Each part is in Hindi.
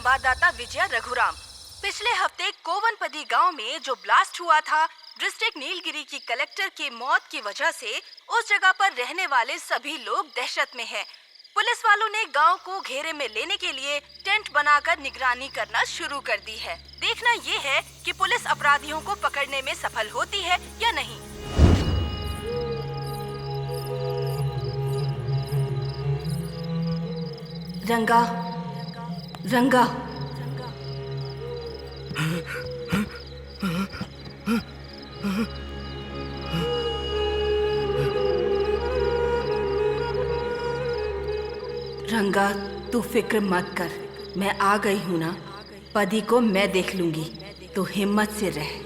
संवाददाता विजया रघुराम। पिछले हफ्ते कोवनपदी गांव में जो ब्लास्ट हुआ था, डिस्ट्रिक्ट नीलगिरी की कलेक्टर की मौत की वजह से उस जगह पर रहने वाले सभी लोग दहशत में हैं। पुलिस वालों ने गांव को घेरे में लेने के लिए टेंट बनाकर निगरानी करना शुरू कर दी है। देखना ये है कि पुलिस अपराधियों को पकड़ने में सफल होती है या नहीं। रंगा, रंगा, रंगा, तू फिक्र मत कर, मैं आ गई हूँ ना। पदी को मैं देख लूंगी, तो हिम्मत से रह।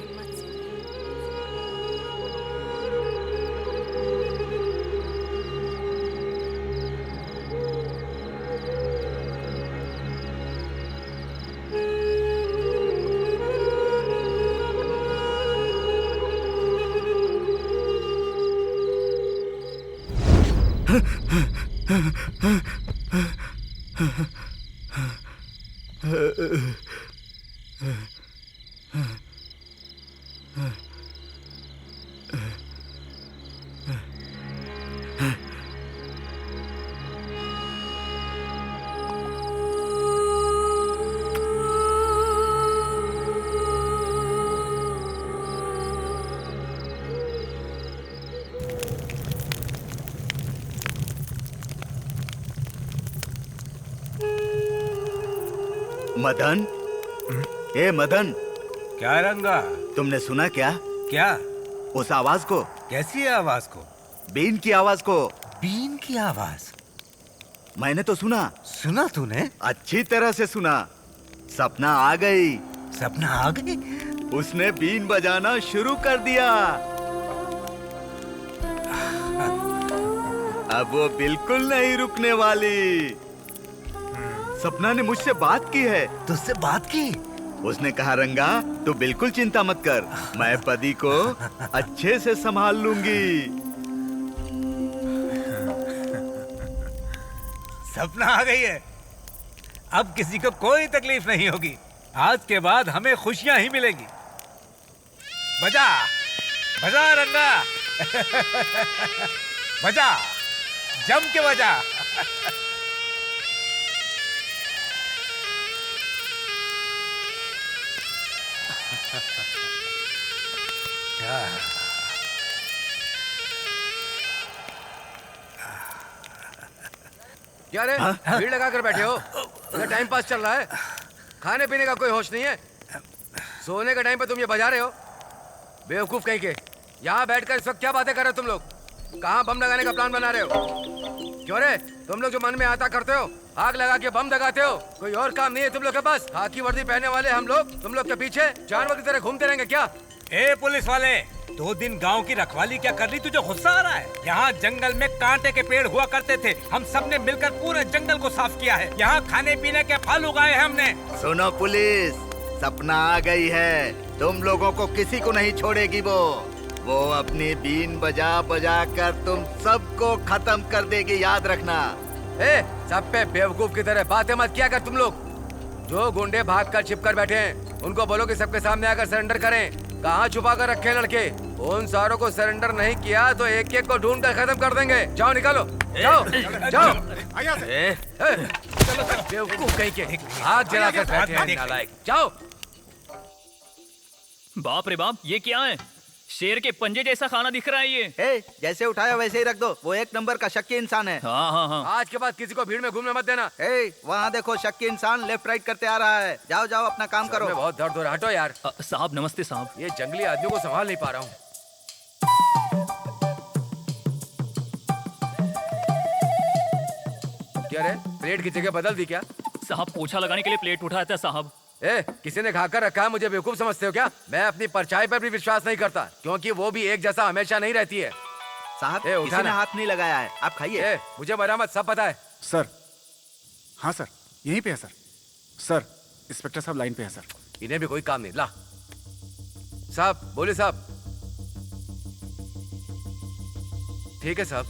मदन, ए मदन, क्या रंगा? तुमने सुना क्या? क्या? उस आवाज को? कैसी आवाज को? बीन की आवाज को। बीन की आवाज? मैंने तो सुना। सुना तूने? अच्छी तरह से सुना। सपना आ गई। सपना आ गई? उसने बीन बजाना शुरू कर दिया। अब वो बिल्कुल नहीं रुकने वाली। सपना ने मुझसे बात की है। तुझसे बात की? उसने कहा, रंगा तू बिल्कुल चिंता मत कर, मैं पदी को अच्छे से संभाल लूंगी। सपना आ गई है। अब किसी को कोई तकलीफ नहीं होगी। आज के बाद हमें खुशियां ही मिलेंगी। बजा, बजा रंगा। बजा, जम के बजा। क्या रे, भीड़ लगा कर बैठे हो? टाइम पास चल रहा है? खाने पीने का कोई होश नहीं है? सोने का टाइम पे तुम ये बजा रहे हो? बेवकूफ कहीं के। यहाँ बैठकर इस वक्त क्या बातें कर रहे हो तुम लोग? कहाँ बम लगाने का प्लान बना रहे हो? क्यों रे, तुम लोग जो मन में आता करते हो, आग लगा के बम लगाते हो, कोई और काम नहीं है तुम लोग के पास? खाकी वर्दी पहने वाले हम लोग तुम लोग के पीछे जानवर की तरह घूमते रहेंगे क्या? ए पुलिस वाले, 2 दिन गांव की रखवाली क्या कर ली? तुझे गुस्सा आ रहा है? यहाँ जंगल में कांटे के पेड़ हुआ करते थे, हम सब ने मिलकर पूरे जंगल को साफ किया है। यहाँ खाने पीने के फल उगाए हैं हमने। सुनो पुलिस, सपना आ गई है। तुम लोगों को किसी को नहीं छोड़ेगी। वो अपनी बीन बजा बजा कर तुम सबको खत्म कर देगी, याद रखना। ए, सब पे बेवकूफ की तरह बातें मत किया कर तुम लोग। जो गुंडे भाग कर छिप कर बैठे हैं, उनको बोलो कि सबके सामने आकर सरेंडर करें। कहाँ छुपा कर रखे लड़के? उन सारों को सरेंडर नहीं किया तो एक एक को ढूंढ कर खत्म कर देंगे। जाओ निकालो, जाओ जाओ। बेवकूफ कहीं के, हाथ जलाकर बैठे हैं नालायक। जाओ। बाप रे बाप, ये क्या है? शेर के पंजे जैसा खाना दिख रहा है ये। जैसे उठाया वैसे ही रख दो। वो एक नंबर का शक्की इंसान है। हाँ हाँ हाँ। आज के बाद किसी को भीड़ में घूमने मत देना। वहाँ देखो, शक्की इंसान लेफ्ट राइट करते आ रहा है। जाओ जाओ, अपना काम करो। बहुत दर्द हो रहा है, हटो यार। साहब नमस्ते साहब। ये जंगली आदमियों को संभाल नहीं पा रहा हूँ। क्या रे, प्लेट की जगह बदल दी क्या? साहब पोछा लगाने के लिए प्लेट उठाया था साहब। किसी ने खाकर रखा है, मुझे बेवकूफ समझते हो क्या? मैं अपनी परछाई पर भी विश्वास नहीं करता, क्योंकि वो भी एक जैसा हमेशा नहीं रहती है। साहब, किसी ने हाथ नहीं लगाया है, आप खाइए। मुझे मरामत सब पता है। सर, हाँ सर, यहीं पे है सर। सर, इंस्पेक्टर साहब लाइन पे है सर। इन्हें भी कोई काम नहीं। ला साहब, बोले साहब। ठीक है साहब,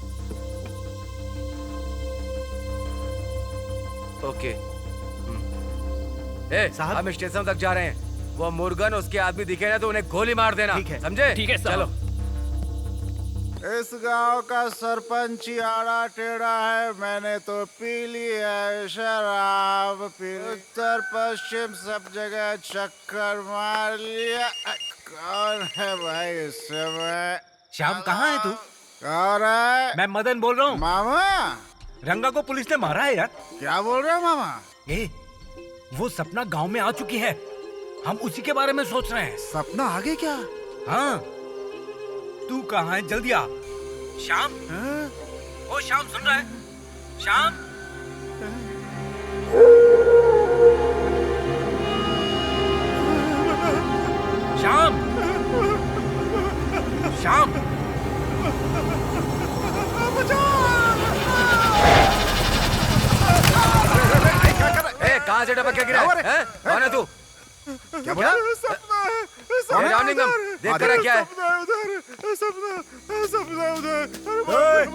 ओके। साहब। हम स्टेशन तक जा रहे हैं। वो मुर्गन उसके आदमी दिखे ना तो उन्हें गोली मार देना। ठीक है। समझे? ठीक है, साहब। चलो। इस गांव का सरपंच ही आड़ा टेढ़ा है। मैंने तो पी ली है शराब, पी उत्तर पश्चिम सब जगह चक्कर मार लिया। कौन है भाई इस समय? श्याम कहाँ है तू? कौन है? मैं मदन बोल रहा हूँ। मामा? रंगा को पुलिस ने मारा है यार। क्या बोल रहे हो मामा? ए, वो सपना गांव में आ चुकी है। हम उसी के बारे में सोच रहे हैं। सपना आ गई क्या? हाँ, तू कहाँ है? जल्दी आ। श्याम, हाँ? ओ श्याम, सुन रहा है? श्याम, श्याम, श्याम, कहाँ से टपक के गिरा? हैं? कौन है तू? क्या बोला? सपना है, सपना ए, रामलिंगम, उधर। देख कर क्या है? सपना है उधर, सपना उधर। अरे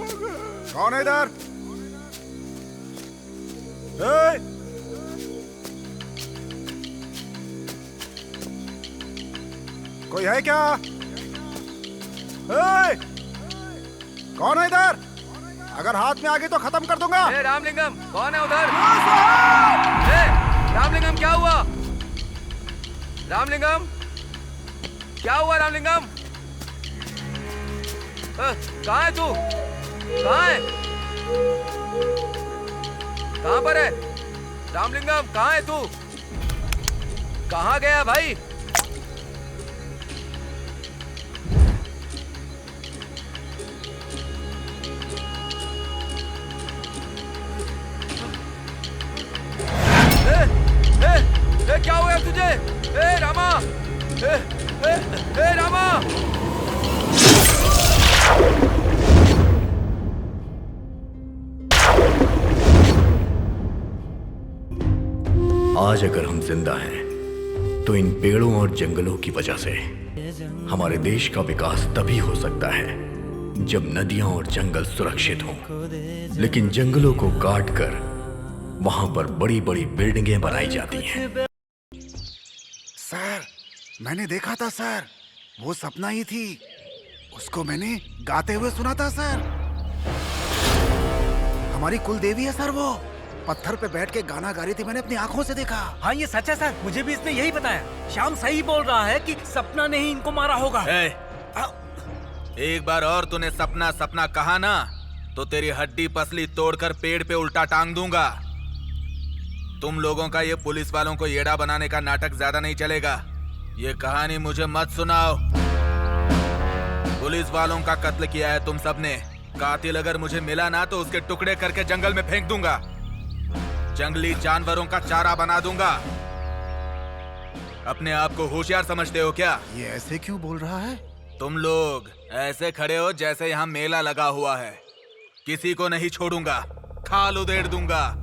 कौन है इधर? कोई है क्या? कौन है इधर? अगर हाथ में आ गई तो खत्म कर दूंगा। ए, रामलिंगम, कौन है उधर? ए, रामलिंगम, क्या हुआ? रामलिंगम, क्या हुआ रामलिंगम? कहाँ है तू? कहाँ है? कहाँ पर है? रामलिंगम, कहाँ है तू? कहाँ गया भाई? क्या हुआ तुझे? ए रामा! ए रामा! आज अगर हम जिंदा हैं तो इन पेड़ों और जंगलों की वजह से। हमारे देश का विकास तभी हो सकता है जब नदियां और जंगल सुरक्षित हों। लेकिन जंगलों को काट कर वहां पर बड़ी बड़ी बिल्डिंगें बनाई जाती हैं। सर, मैंने देखा था सर, वो सपना ही थी। उसको मैंने गाते हुए सुना था सर। हमारी कुल देवी है सर। वो पत्थर पे बैठ के गाना गा रही थी, मैंने अपनी आंखों से देखा। हाँ, ये सच है सर। मुझे भी इसने यही बताया। श्याम सही बोल रहा है कि सपना ने ही इनको मारा होगा। एक बार और तूने सपना सपना कहा ना तो तेरी हड्डी पसली तोड़कर पेड़ पे उल्टा टांग दूंगा। तुम लोगों का ये पुलिस वालों को येड़ा बनाने का नाटक ज्यादा नहीं चलेगा। ये कहानी मुझे मत सुनाओ। पुलिस वालों का कत्ल किया है तुम सबने। कातिल अगर मुझे मिला ना तो उसके टुकड़े करके जंगल में फेंक दूंगा। जंगली जानवरों का चारा बना दूंगा। अपने आप को होशियार समझते हो क्या? ये ऐसे क्यों बोल रहा है? तुम लोग ऐसे खड़े हो जैसे यहाँ मेला लगा हुआ है। किसी को नहीं छोड़ूंगा, खाल उधेड़ दूंगा।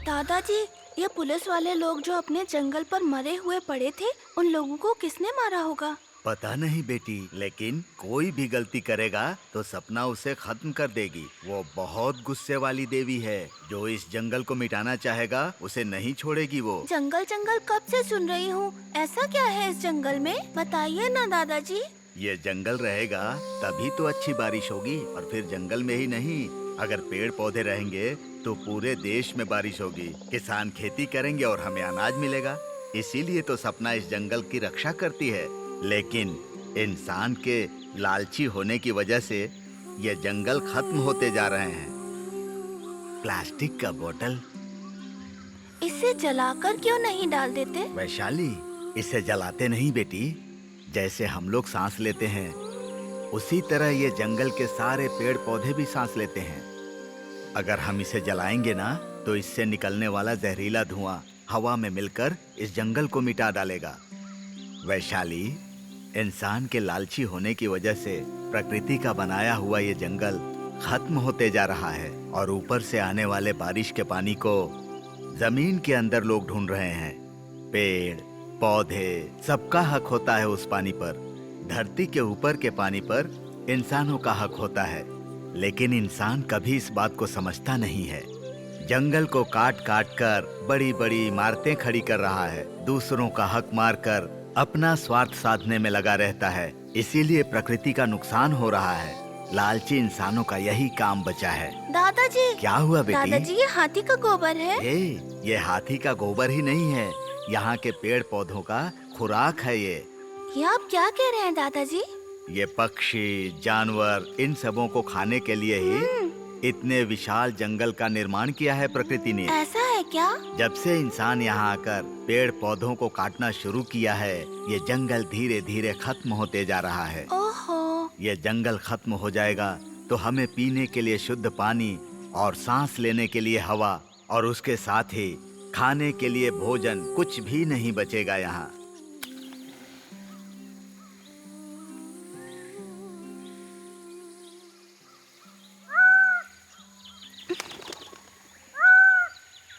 दादाजी, ये पुलिस वाले लोग जो अपने जंगल पर मरे हुए पड़े थे, उन लोगों को किसने मारा होगा? पता नहीं बेटी, लेकिन कोई भी गलती करेगा तो सपना उसे खत्म कर देगी। वो बहुत गुस्से वाली देवी है। जो इस जंगल को मिटाना चाहेगा उसे नहीं छोड़ेगी वो। जंगल जंगल कब से सुन रही हूँ। ऐसा क्या है इस जंगल में, बताइए ना दादाजी। ये जंगल रहेगा तभी तो अच्छी बारिश होगी। और फिर जंगल में ही नहीं, अगर पेड़ पौधे रहेंगे तो पूरे देश में बारिश होगी। किसान खेती करेंगे और हमें अनाज मिलेगा। इसीलिए तो सपना इस जंगल की रक्षा करती है। लेकिन इंसान के लालची होने की वजह से ये जंगल खत्म होते जा रहे हैं। प्लास्टिक का बोतल इसे जलाकर क्यों नहीं डाल देते? वैशाली, इसे जलाते नहीं बेटी। जैसे हम लोग सांस लेते हैं उसी तरह ये जंगल के सारे पेड़ पौधे भी सांस लेते हैं। अगर हम इसे जलाएंगे ना तो इससे निकलने वाला जहरीला धुआं हवा में मिलकर इस जंगल को मिटा डालेगा। वैशाली, इंसान के लालची होने की वजह से प्रकृति का बनाया हुआ ये जंगल खत्म होते जा रहा है। और ऊपर से आने वाले बारिश के पानी को जमीन के अंदर लोग ढूंढ रहे हैं। पेड़ पौधे सबका हक होता है उस पानी पर। धरती के ऊपर के पानी पर इंसानों का हक होता है, लेकिन इंसान कभी इस बात को समझता नहीं है। जंगल को काट काट कर बड़ी बड़ी इमारतें खड़ी कर रहा है, दूसरों का हक मारकर अपना स्वार्थ साधने में लगा रहता है। इसीलिए प्रकृति का नुकसान हो रहा है। लालची इंसानों का यही काम बचा है। दादाजी, क्या हुआ बेटी? दादाजी, ये हाथी का गोबर है। ये हाथी का गोबर ही नहीं है, यहाँ के पेड़ पौधों का खुराक है ये। आप क्या कह रहे हैं दादाजी? ये पक्षी, जानवर, इन सबों को खाने के लिए ही इतने विशाल जंगल का निर्माण किया है प्रकृति ने। ऐसा है क्या? जब से इंसान यहाँ आकर पेड़ पौधों को काटना शुरू किया है, ये जंगल धीरे धीरे खत्म होते जा रहा है। ओहो। ये जंगल खत्म हो जाएगा तो हमें पीने के लिए शुद्ध पानी और सांस लेने के लिए हवा और उसके साथ ही खाने के लिए भोजन कुछ भी नहीं बचेगा यहाँ।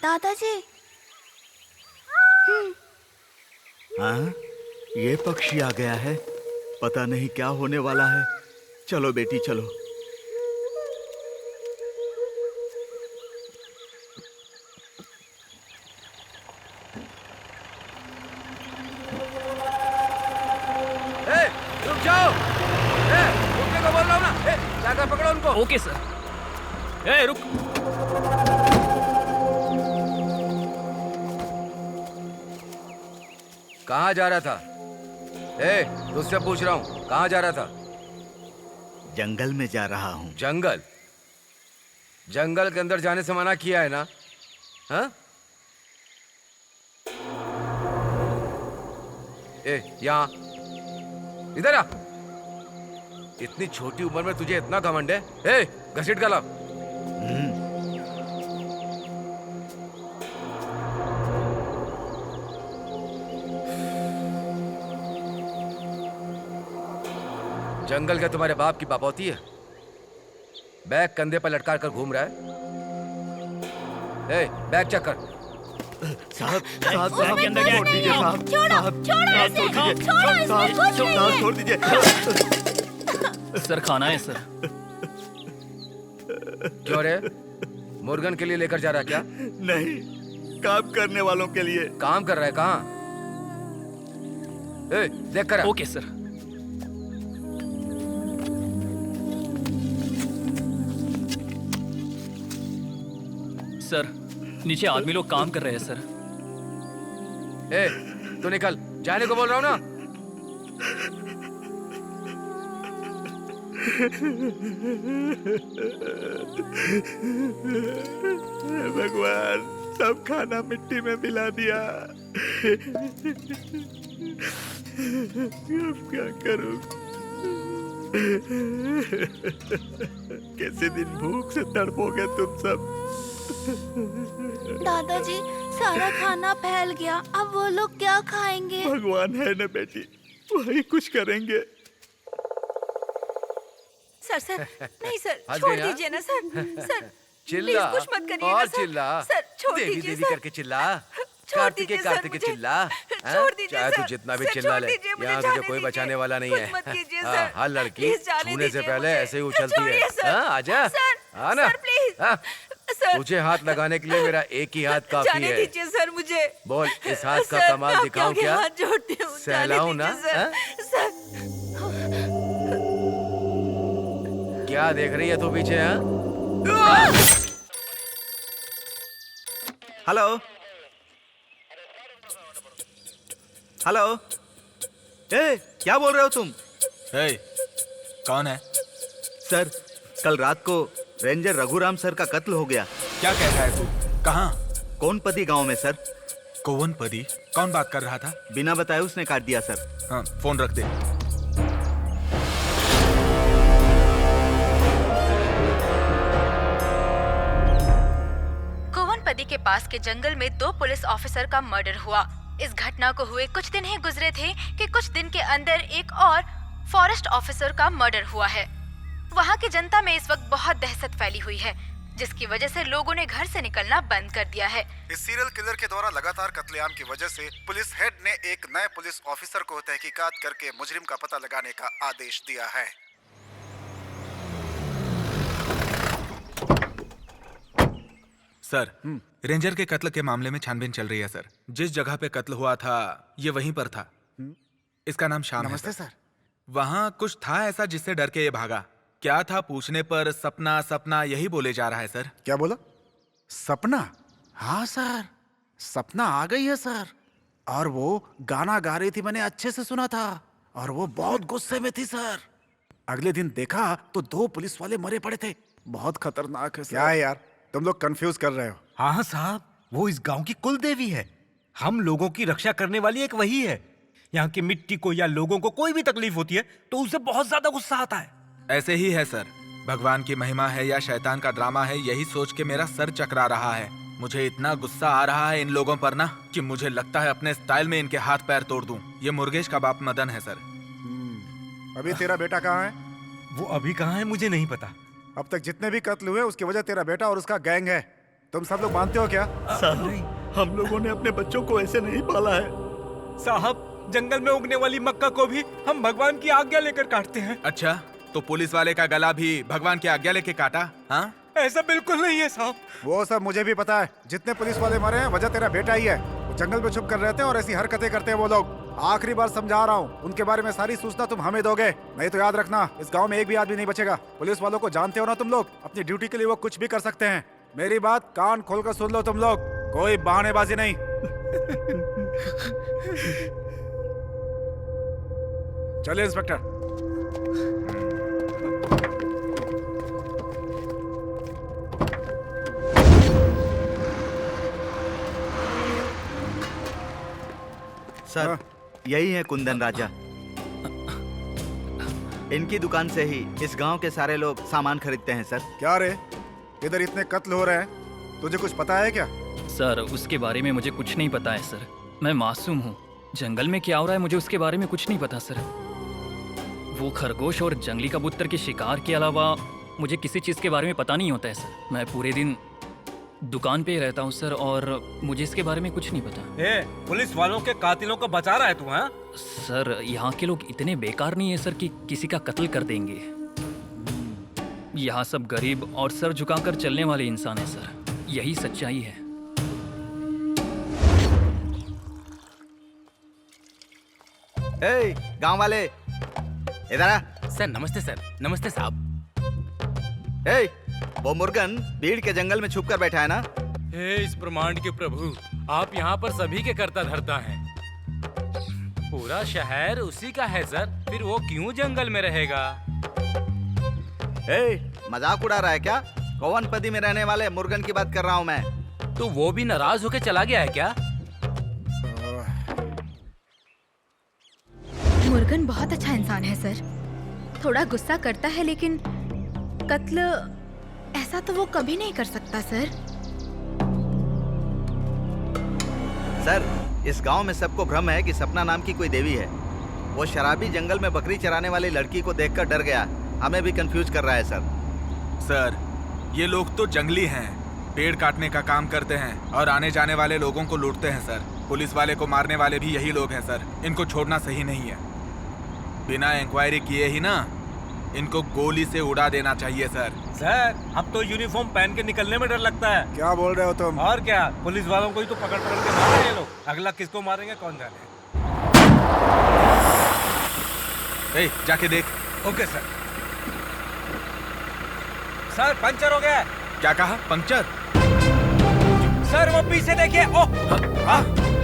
दादाजी। हाँ, ये पक्षी आ गया है। पता नहीं क्या होने वाला है। चलो बेटी चलो। रुक जाओ। रुकने को बोल रहा हूँ ना। जाकर पकड़ो उनको। Okay sir. रुक। कहाँ जा रहा था? तुझसे पूछ रहा हूँ, कहाँ जा रहा था? जंगल में जा रहा हूँ। जंगल? जंगल के अंदर जाने से मना किया है ना? हाँ? यहाँ इधर आ। इतनी छोटी उम्र में तुझे इतना घमंड है? घसीट गला। जंगल क्या तुम्हारे बाप की बापौती है? बैग कंधे पर लटका कर घूम रहा है। बैग चेक कर। साहब, बैग के अंदर क्या है? छोड़ दीजिए। सर खाना है सर। क्यों रे? मुर्गन के लिए लेकर जा रहा क्या? नहीं, काम करने वालों के लिए। काम कर रहा है? कहाँ? देख कर। Okay sir. सर, नीचे आदमी लोग काम कर रहे हैं सर। तू निकल, जाने को बोल रहा हूँ ना। भगवान, सब खाना मिट्टी में मिला दिया। अब क्या करूं? कैसे दिन भूख से तड़पोगे तुम सब। दादाजी, सारा खाना फैल गया, अब वो लोग क्या खाएंगे? भगवान है ना बेटी, वही कुछ करेंगे। सर नहीं सर, हंस छोड़ गई ना? दीजिए ना सर। सर चिल्ला प्लीज कुछ मत करिए और ना सर। चिल्ला। सर छोड़ देवी दीजिए देवी सर। करके चिल्ला। छोड़ कार्तिके दीजिए सर कार्तिके मुझे। चिल्ला। छोड़ दीजिए चाहे तू सर। जितना भी सर, चिल्ला छोड़ ले, दीजिए, मुझे यहाँ तुझे जाने कोई दीजिए। बचाने वाला नहीं कुछ है। मत कीजिए हाँ, सर। हर लड़की प्लीज जाने छूने से दीजिए पहले मुझे। ऐसे ही उछलती है। छोड़िए सर। हाँ, आजा। सर, हाँ ना? Sir, please. हाँ, सर, तुझे हाथ लगाने के लिए मेरा एक ही हाथ काफी जाने है। दीजिए सर मुझे। बोल, इस हाथ का सर, कमाल मैं दिखाऊं आपके क्या? आगे हाथ जोड़ती हूँ, जाने सहलाऊं ना? दीजिए सर। हाँ? सर, क्या देख रही है तू पीछे? हाँ? Hello hello. क्या बोल रहे हो तुम? कौन है? सर, कल रात को रेंजर रघुराम सर का कत्ल हो गया। क्या कहता है तू? कहाँ? कोनपति गांव में सर। कोवनपदी? कौन बात कर रहा था? बिना बताए उसने काट दिया सर। हाँ, फोन रख दे। कोवनपदी के पास के जंगल में 2 पुलिस ऑफिसर का मर्डर हुआ। इस घटना को हुए कुछ दिन ही गुजरे थे कि कुछ दिन के अंदर एक और फॉरेस्ट ऑफिसर का मर्डर हुआ है। वहाँ की जनता में इस वक्त बहुत दहशत फैली हुई है, जिसकी वजह से लोगों ने घर से निकलना बंद कर दिया है। इस सीरियल किलर के द्वारा लगातार कत्लेआम की वजह से पुलिस हेड ने एक नए पुलिस ऑफिसर को तहकीकात करके मुजरिम का पता लगाने का आदेश दिया है। सर, रेंजर के कत्ल के मामले में छानबीन चल रही है सर। जिस जगह पे कत्ल हुआ था ये वहीं पर था। इसका नाम श्याम है। नमस्ते सर। वहाँ कुछ था ऐसा जिससे डर के ये भागा। क्या था पूछने पर सपना सपना यही बोले जा रहा है सर। क्या बोला? सपना? हाँ सर, सपना आ गई है सर। और वो गाना गा रही थी, मैंने अच्छे से सुना था। और वो बहुत गुस्से में थी सर। अगले दिन देखा तो 2 पुलिस वाले मरे पड़े थे। बहुत खतरनाक है सर। क्या है यार, तुम लोग कंफ्यूज कर रहे हो। हाँ साहब, वो इस गांव की कुल देवी है। हम लोगों की रक्षा करने वाली एक वही है। यहाँ की मिट्टी को या लोगों को कोई भी तकलीफ होती है तो उसे बहुत ज्यादा गुस्सा आता है। ऐसे ही है सर। भगवान की महिमा है या शैतान का ड्रामा है, यही सोच के मेरा सर चकरा रहा है। मुझे इतना गुस्सा आ रहा है इन लोगों पर ना कि मुझे लगता है अपने स्टाइल में इनके हाथ पैर तोड़ दूं। ये मुर्गेश का बाप मदन है सर। अभी तेरा बेटा कहाँ है? वो अभी कहाँ है मुझे नहीं पता। अब तक जितने भी कत्ल हुए उसकी वजह तेरा बेटा और उसका गैंग है। तुम सब लोग मानते हो क्या? साहब, हम लोगों ने अपने बच्चों को ऐसे नहीं पाला है। साहब, जंगल में उगने वाली मक्का को भी हम भगवान की आज्ञा लेकर काटते हैं। अच्छा, तो पुलिस वाले का गला भी भगवान की आज्ञा लेके काटा? हाँ, ऐसा बिल्कुल नहीं है साहब। वो सब मुझे भी पता है। जितने पुलिस वाले मरे हैं वजह तेरा बेटा ही है। वो जंगल में छुप कर रहते हैं और ऐसी हरकतें करते हैं वो लोग। आखिरी बार समझा रहा हूँ, उनके बारे में सारी सूचना तुम हमें दोगे, नहीं तो याद रखना इस गांव में एक भी आदमी नहीं बचेगा। पुलिस वालों को जानते हो ना तुम लोग, अपनी ड्यूटी के लिए वो कुछ भी कर सकते हैं। मेरी बात कान खोलकर सुन लो तुम लोग, कोई बहानेबाजी नहीं। चलिए इंस्पेक्टर। सर, यही है कुंदन राजा। इनकी दुकान से ही इस गांव के सारे लोग सामान खरीदते हैं सर। क्या रे, इधर इतने कत्ल हो रहे हैं, तुझे कुछ पता है क्या? सर, उसके बारे में मुझे कुछ नहीं पता है सर। मैं मासूम हूँ। जंगल में क्या हो रहा है मुझे उसके बारे में कुछ नहीं पता सर। वो खरगोश और जंगली कबूतर के शिकार के अलावा मुझे किसी चीज़ के बारे में पता नहीं होता है सर। मैं पूरे दिन दुकान पे ही रहता हूँ सर और मुझे इसके बारे में कुछ नहीं पता। पुलिस वालों के कातिलों को बचा रहा है तू? हाँ सर, यहाँ के लोग इतने बेकार नहीं है सर कि किसी का कत्ल कर देंगे। यहाँ सब गरीब और सर झुकाकर चलने वाले इंसान है सर। यही सच्चाई है। गांव वाले इधर आ। सर नमस्ते सर। नमस्ते साहब। वो मुर्गन भीड़ के जंगल में छुप कर बैठा है ना? हे इस ब्रह्मांड के प्रभु, आप यहाँ पर सभी के कर्ता धर्ता हैं। पूरा शहर उसी का है सर, फिर वो क्यों जंगल में रहेगा? मजाक उड़ा रहा है क्या? गोवनपदी में रहने वाले मुर्गन की बात कर रहा हूँ मैं। तो वो भी नाराज होके चला गया है क्या? मुर्गन बहुत अच्छा इंसान है सर। थोड़ा गुस्सा करता है लेकिन कत्ल ऐसा तो वो कभी नहीं कर सकता सर। सर, इस गांव में सबको भ्रम है कि सपना नाम की कोई देवी है। वो शराबी जंगल में बकरी चराने वाली लड़की को देखकर डर गया। हमें भी कंफ्यूज कर रहा है सर। सर, ये लोग तो जंगली हैं, पेड़ काटने का काम करते हैं और आने जाने वाले लोगों को लूटते हैं सर। पुलिस वाले को मारने वाले भी यही लोग हैं सर। इनको छोड़ना सही नहीं है। बिना इंक्वायरी किए ही ना इनको गोली से उड़ा देना चाहिए सर। सर, अब तो यूनिफॉर्म पहन के निकलने में डर लगता है। क्या बोल रहे हो तुम? और क्या, पुलिस वालों को ही तो पकड़ पकड़ के मार रहे हैं लोग। अगला किसको मारेंगे कौन जाने। जाके देख। Okay sir. सर, पंचर हो गया है। क्या कहा? पंक्चर? सर, वो पीछे देखिए। ओह,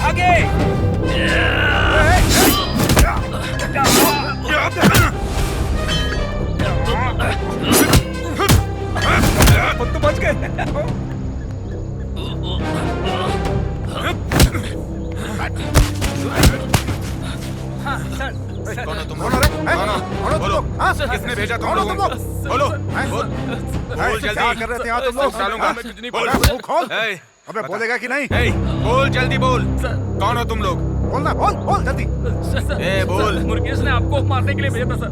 आगे। तो बच गए। हाँ सर। कौन हो तुम? बोलो, किसने भेजा तुम लोगों को? बोलो, बोल जल्दी। क्या कर रहे थे यहाँ तुम लोग? डालूंगा। मुंह खोल। अबे बोलेगा कि नहीं? बोल जल्दी बोल। कौन हो तुम लोग? बोलना, बोल जल्दी। बोल। मुर्गेश ने आपको मारने के लिए भेजा था सर,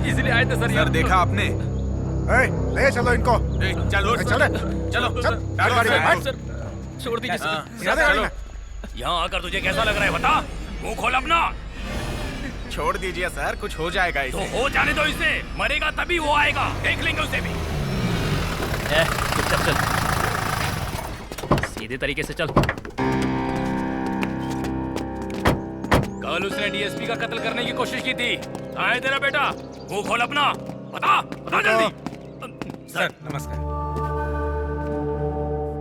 इसलिए आए थे सर। सर, देखा आपने? ले चलो इनको। चलो चलो चल गाड़ी में बैठ। सर छोड़ दीजिए चलो। यहाँ आकर तुझे कैसा लग रहा है बता? मुंह खोल अपना। छोड़ दीजिए सर, कुछ हो जाएगा इसे। तो हो जाने दो इसे, मरेगा तभी वो आएगा, देख लेंगे उसे भी। चुपचाप चल। सीधे तरीके से चल। कल उसने डीएसपी का कत्ल करने की कोशिश की थी। कहाँ है तेरा बेटा? मुंह खोल अपना, बता बता जल्दी। सर नमस्कार।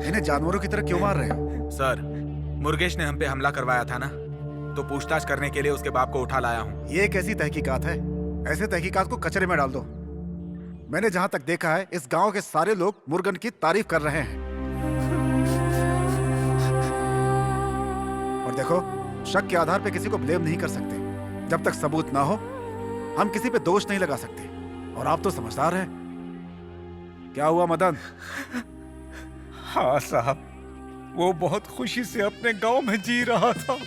इन्हें जानवरों की तरह क्यों मार रहे हो? सर, मुर्गेश ने हम पे हमला करवाया था ना, तो पूछताछ करने के लिए उसके बाप को उठा लाया हूँ। ये कैसी तहकीकात है? ऐसे तहकीकात को कचरे में डाल दो। मैंने जहां तक देखा है, इस गांव के सारे लोग मुर्गन की तारीफ कर रहे हैं। और देखो, शक के आधार पे किसी को ब्लेम नहीं कर सकते। जब तक सबूत ना हो, हम किसी पे दोष नहीं लगा सकते। और आप तो समझदार हैं। क्या हुआ मदन? हाँ साहब, वो बहुत खुशी से अपने गांव में जी रहा था।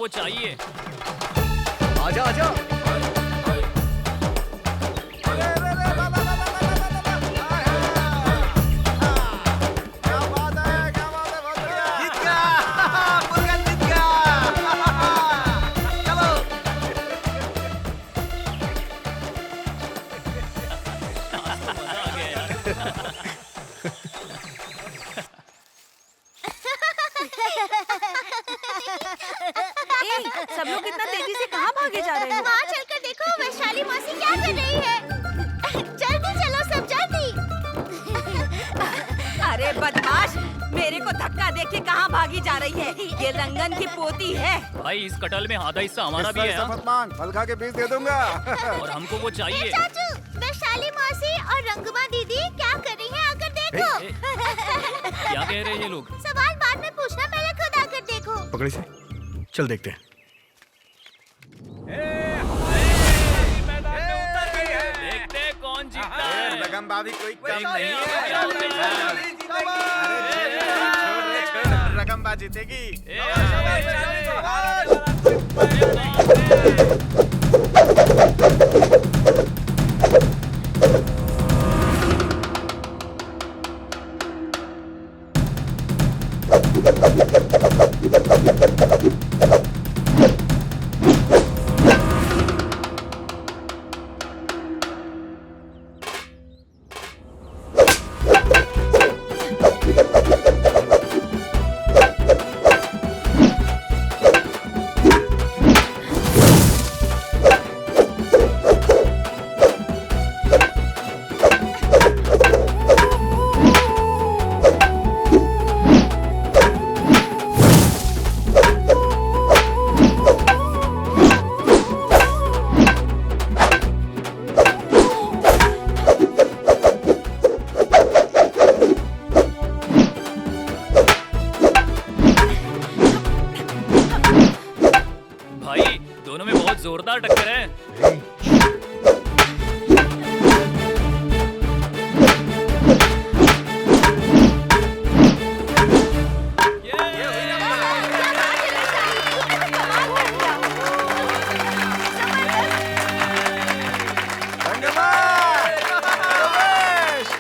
चाहिए। आजा आजा। सब लोग इतना तेजी से कहाँ भागे जा रहे हो? वहाँ चलकर देखो वैशाली मौसी क्या कर रही है। जल्दी चलो सब जल्दी। अरे बदमाश, मेरे को धक्का दे के कहाँ भागी जा रही है? ये रंगन की पोती है। भाई इस कटल में आधा हिस्सा हमारा भी है। मत मांग, फल खा के बीज दे दूंगा। और हमको वो चाहिए। चाचू, वैशाली मौसी और रंगमा दीदी क्या कर रही हैं? आकर देखो। क्या कह रहे हैं ये लोग? सवाल बाद में पूछना, पहले खुद आकर देखो। पकड़े से चल देखते हैं। देखते हैं कौन जीतता है। रगम भाभी कोई कम नहीं है। रगम बा जीतेगी।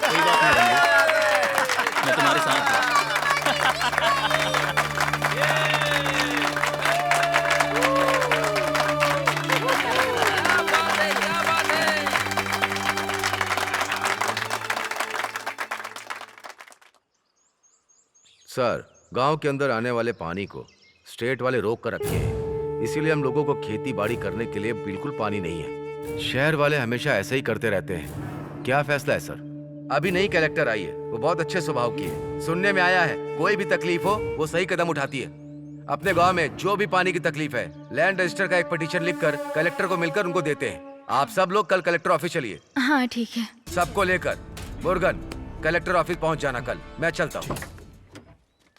कोई बात नहीं रंगू, मैं तुम्हारे साथ हूँ। सर, गांव के अंदर आने वाले पानी को स्टेट वाले रोक कर रखे हैं, इसीलिए हम लोगों को खेती बाड़ी करने के लिए बिल्कुल पानी नहीं है। शहर वाले हमेशा ऐसे ही करते रहते हैं। क्या फैसला है सर? अभी नई कलेक्टर आई है, वो बहुत अच्छे स्वभाव की है। सुनने में आया है कोई भी तकलीफ हो वो सही कदम उठाती है। अपने गांव में जो भी पानी की तकलीफ है, लैंड रजिस्टर का एक पिटीशन लिखकर कलेक्टर को मिलकर उनको देते हैं। आप सब लोग कल कलेक्टर ऑफिस चलिए। हाँ ठीक है। सबको लेकर मुर्गन कलेक्टर ऑफिस पहुंच जाना कल। मैं चलता हूँ।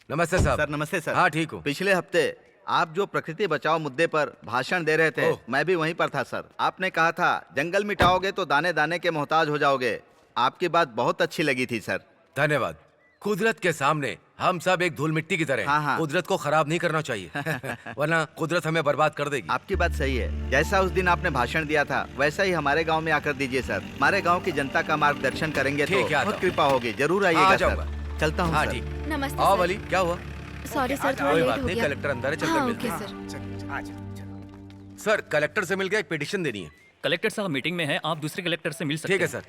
नमस्ते साहब। सर नमस्ते सर। हाँ ठीक हूँ। पिछले हफ्ते आप जो प्रकृति बचाओ मुद्दे पर भाषण दे रहे थे, मैं भी वहीं पर था सर। आपने कहा था जंगल मिटाओगे तो दाने दाने के मोहताज हो जाओगे। आपकी बात बहुत अच्छी लगी थी सर। धन्यवाद। कुदरत के सामने हम सब एक धूल मिट्टी की तरह हैं। कुदरत को खराब नहीं करना चाहिए वरना कुदरत हमें बर्बाद कर देगी। आपकी बात सही है। जैसा उस दिन आपने भाषण दिया था वैसा ही हमारे गांव में आकर दीजिए सर। हमारे गांव की जनता का मार्गदर्शन करेंगे तो बहुत कृपा होगी। जरूर आइएगा सर। चलता हूँ। हाँ ठीक। नमस्ते आओ सर। वली, क्या हुआ? सॉरी सर, थोड़ा कोई लेट बात हो नहीं, गया। कलेक्टर अंदर है, चलकर हाँ, मिलते ओके हैं। सर, कलेक्टर से मिलकर एक पिटीशन देनी है। कलेक्टर साहब मीटिंग में है, आप दूसरे कलेक्टर से मिल सकते ठीक है सर।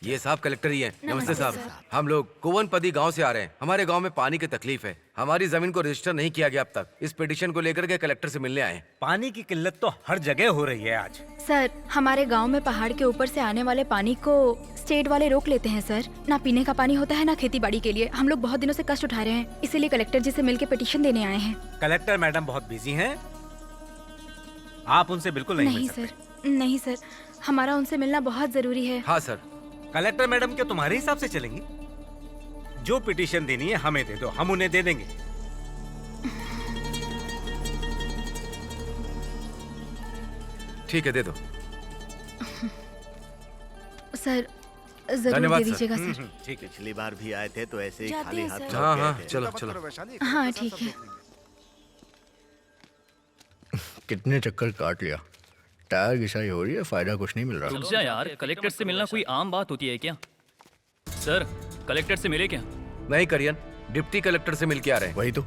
ये साहब कलेक्टर ही है। नमस्ते साहब। हम लोग कुवनपदी गांव से आ रहे हैं। हमारे गांव में पानी की तकलीफ है। हमारी जमीन को रजिस्टर नहीं किया गया अब तक। इस पिटीशन को लेकर के कलेक्टर से मिलने आए हैं। पानी की किल्लत तो हर जगह हो रही है आज। सर, हमारे गांव में पहाड़ के ऊपर से आने वाले पानी को स्टेट वाले रोक लेते हैं सर। ना पीने का पानी होता है ना खेती बाड़ी के लिए। हम लोग बहुत दिनों से कष्ट उठा रहे हैं, इसीलिए कलेक्टर जी से मिलकर पिटीशन देने आए हैं। कलेक्टर मैडम बहुत बिजी हैं, आप उनसे बिल्कुल नहीं मिल सकते। सर, नहीं सर, हमारा उनसे मिलना बहुत जरूरी है। हाँ सर। कलेक्टर मैडम क्या तुम्हारे हिसाब से चलेंगी? जो पिटीशन देनी है हमें दे दो, हम उन्हें दे देंगे। ठीक है, दे दो। सर, जरूर दे दीजिएगा सर। ठीक है। पिछली बार भी आए थे तो ऐसे ही जाते खाली हैं हाथ सर। लौट हाँ गए हाँ, थे। चलो चलो। हाँ ठीक है। कितने चक्कर काट लिया, टायर घिसाई हो रही है, फायदा कुछ नहीं मिल रहा। रुक जा यार, कलेक्टर से मिलना कोई आम बात होती है क्या? सर, कलेक्टर से मिले क्या? नहीं करियन, डिप्टी कलेक्टर से मिलके आ रहे हैं। वही तो,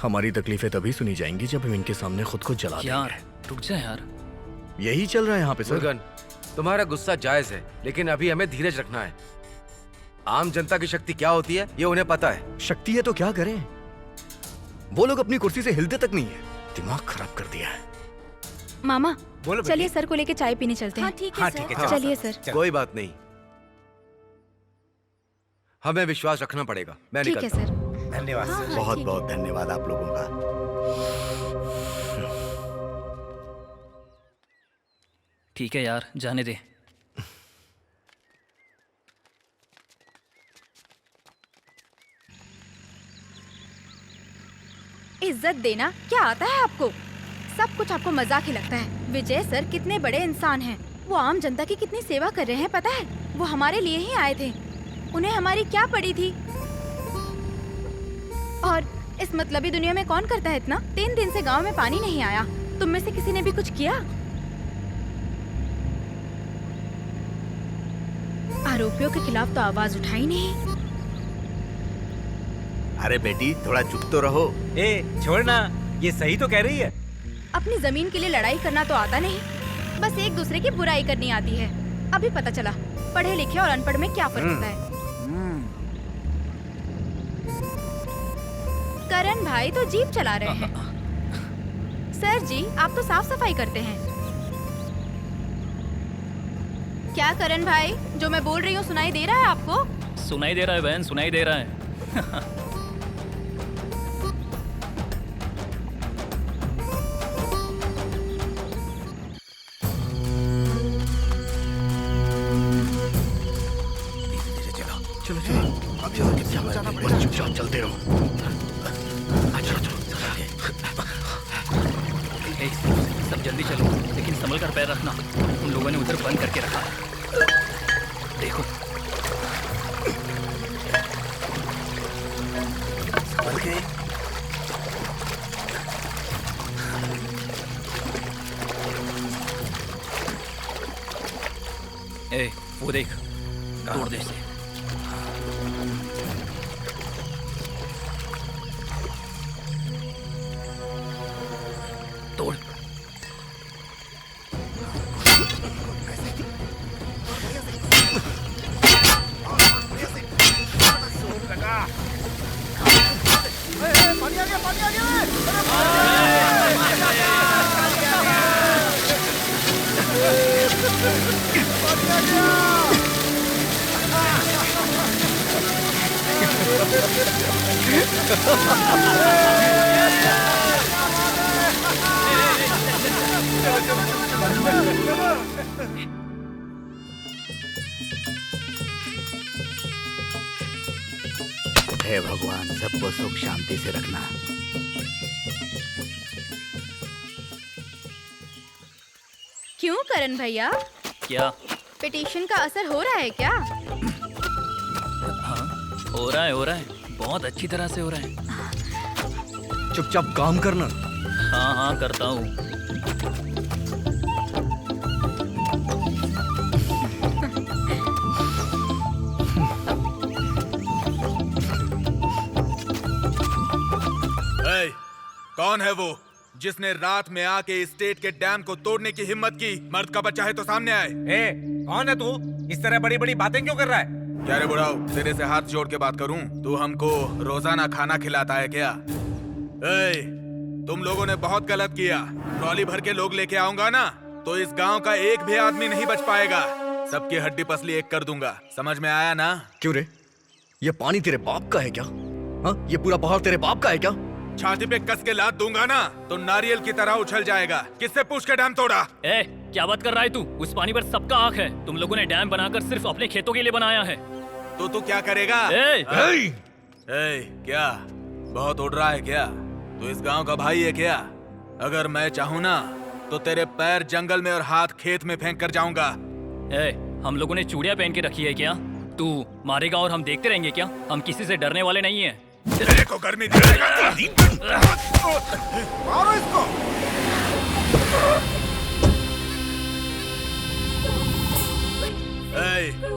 हमारी तकलीफें तभी सुनी जाएंगी जब हम इनके सामने खुद को जला यार देंगे। रुक जा यार। यही चल रहा है यहाँ पे सर। मुर्गन, तुम्हारा गुस्सा जायज है, लेकिन अभी हमें धीरज रखना है। आम जनता की शक्ति क्या होती है ये उन्हें पता है। शक्ति है तो क्या करें? वो लोग अपनी कुर्सी से हिलते तक नहीं है। दिमाग खराब कर दिया है। मामा, बोलो चलिए सर को लेके चाय पीने चलते हैं। हाँ ठीक है हाँ, सर। ठीक है, चलिए सर। कोई बात नहीं, हमें विश्वास रखना पड़ेगा। मैं ठीक है निकलता हूँ। सर। धन्यवाद हाँ, सर। हाँ, बहुत ठीक बहुत धन्यवाद आप लोगों का। ठीक है यार, जाने दे। इज्जत देना क्या आता है आपको? सब कुछ आपको मजाक ही लगता है। विजय सर कितने बड़े इंसान हैं। वो आम जनता की कितनी सेवा कर रहे हैं पता है? वो हमारे लिए ही आए थे। उन्हें हमारी क्या पड़ी थी? और इस मतलबी दुनिया में कौन करता है इतना? 3 दिन से गांव में पानी नहीं आया। तुम में से किसी ने भी कुछ किया? आरोपियों के खिलाफ तो आवाज उठाई नहीं। अरे बेटी थोड़ा चुप तो रहो। ए छोड़ना, ये सही तो कह रही है। अपनी जमीन के लिए लड़ाई करना तो आता नहीं, बस एक दूसरे की बुराई करनी आती है। अभी पता चला पढ़े लिखे और अनपढ़ में क्या फर्क होता है। करण भाई तो जीप चला रहे हैं। सर जी, आप तो साफ सफाई करते हैं। क्या करण भाई, जो मैं बोल रही हूँ सुनाई दे रहा है आपको? सुनाई दे रहा है बहन, सुनाई दे रहा है। चुपचाप चलते रहो। ए, सब जल्दी चलो, लेकिन संभल कर पैर रखना। उन लोगों ने उधर बंद करके रखा है। देखो ए, वो देख, तोड़ दे इसे। तोड़। पानी आ गया, पानी आ गया। हे भगवान, सबको सुख शांति से रखना। क्यों करण भैया, क्या? पिटीशन का असर हो रहा है क्या? हाँ, हो रहा है, बहुत अच्छी तरह से हो रहा है। चुपचाप काम करना। हाँ हाँ, करता हूँ। कौन है वो जिसने रात में आके स्टेट के डैम को तोड़ने की हिम्मत की? मर्द का बच्चा है तो सामने आए। कौन है तू? इस तरह बड़ी बड़ी बातें क्यों कर रहा है? क्या रे बुढ़ाओ, तेरे से हाथ जोड़ के बात करूं? तू हमको रोजाना खाना खिलाता है क्या? तुम लोगों ने बहुत गलत किया। ट्रॉली भर के लोग लेके आऊंगा ना तो इस गांव का एक भी आदमी नहीं बच पाएगा। सबकी हड्डी पसली एक कर दूंगा, समझ में आया ना? क्यों रे, ये पानी तेरे बाप का है क्या? हाँ, ये पूरा पहाड़ तेरे बाप का है क्या? छाती पे कस के लात दूंगा ना तो नारियल की तरह उछल जाएगा। किससे पूछ के डैम तोड़ा? ए, क्या बात कर रहा है तू? उस पानी पर सबका हक है। तुम लोगों ने डैम बनाकर सिर्फ अपने खेतों के लिए बनाया है। तो तू क्या करेगा? क्या बहुत उड़ रहा है क्या? तू इस गांव का भाई है क्या? अगर मैं चाहूँ ना तो तेरे पैर जंगल में और हाथ खेत में फेंक कर जाऊंगा। हम लोगों ने चूड़ियां पहन के रखी है क्या? तू मारेगा और हम देखते रहेंगे क्या? हम किसी से डरने वाले नहीं हैं। तेरे को गर्मी दिलाएगा। मारो इसको।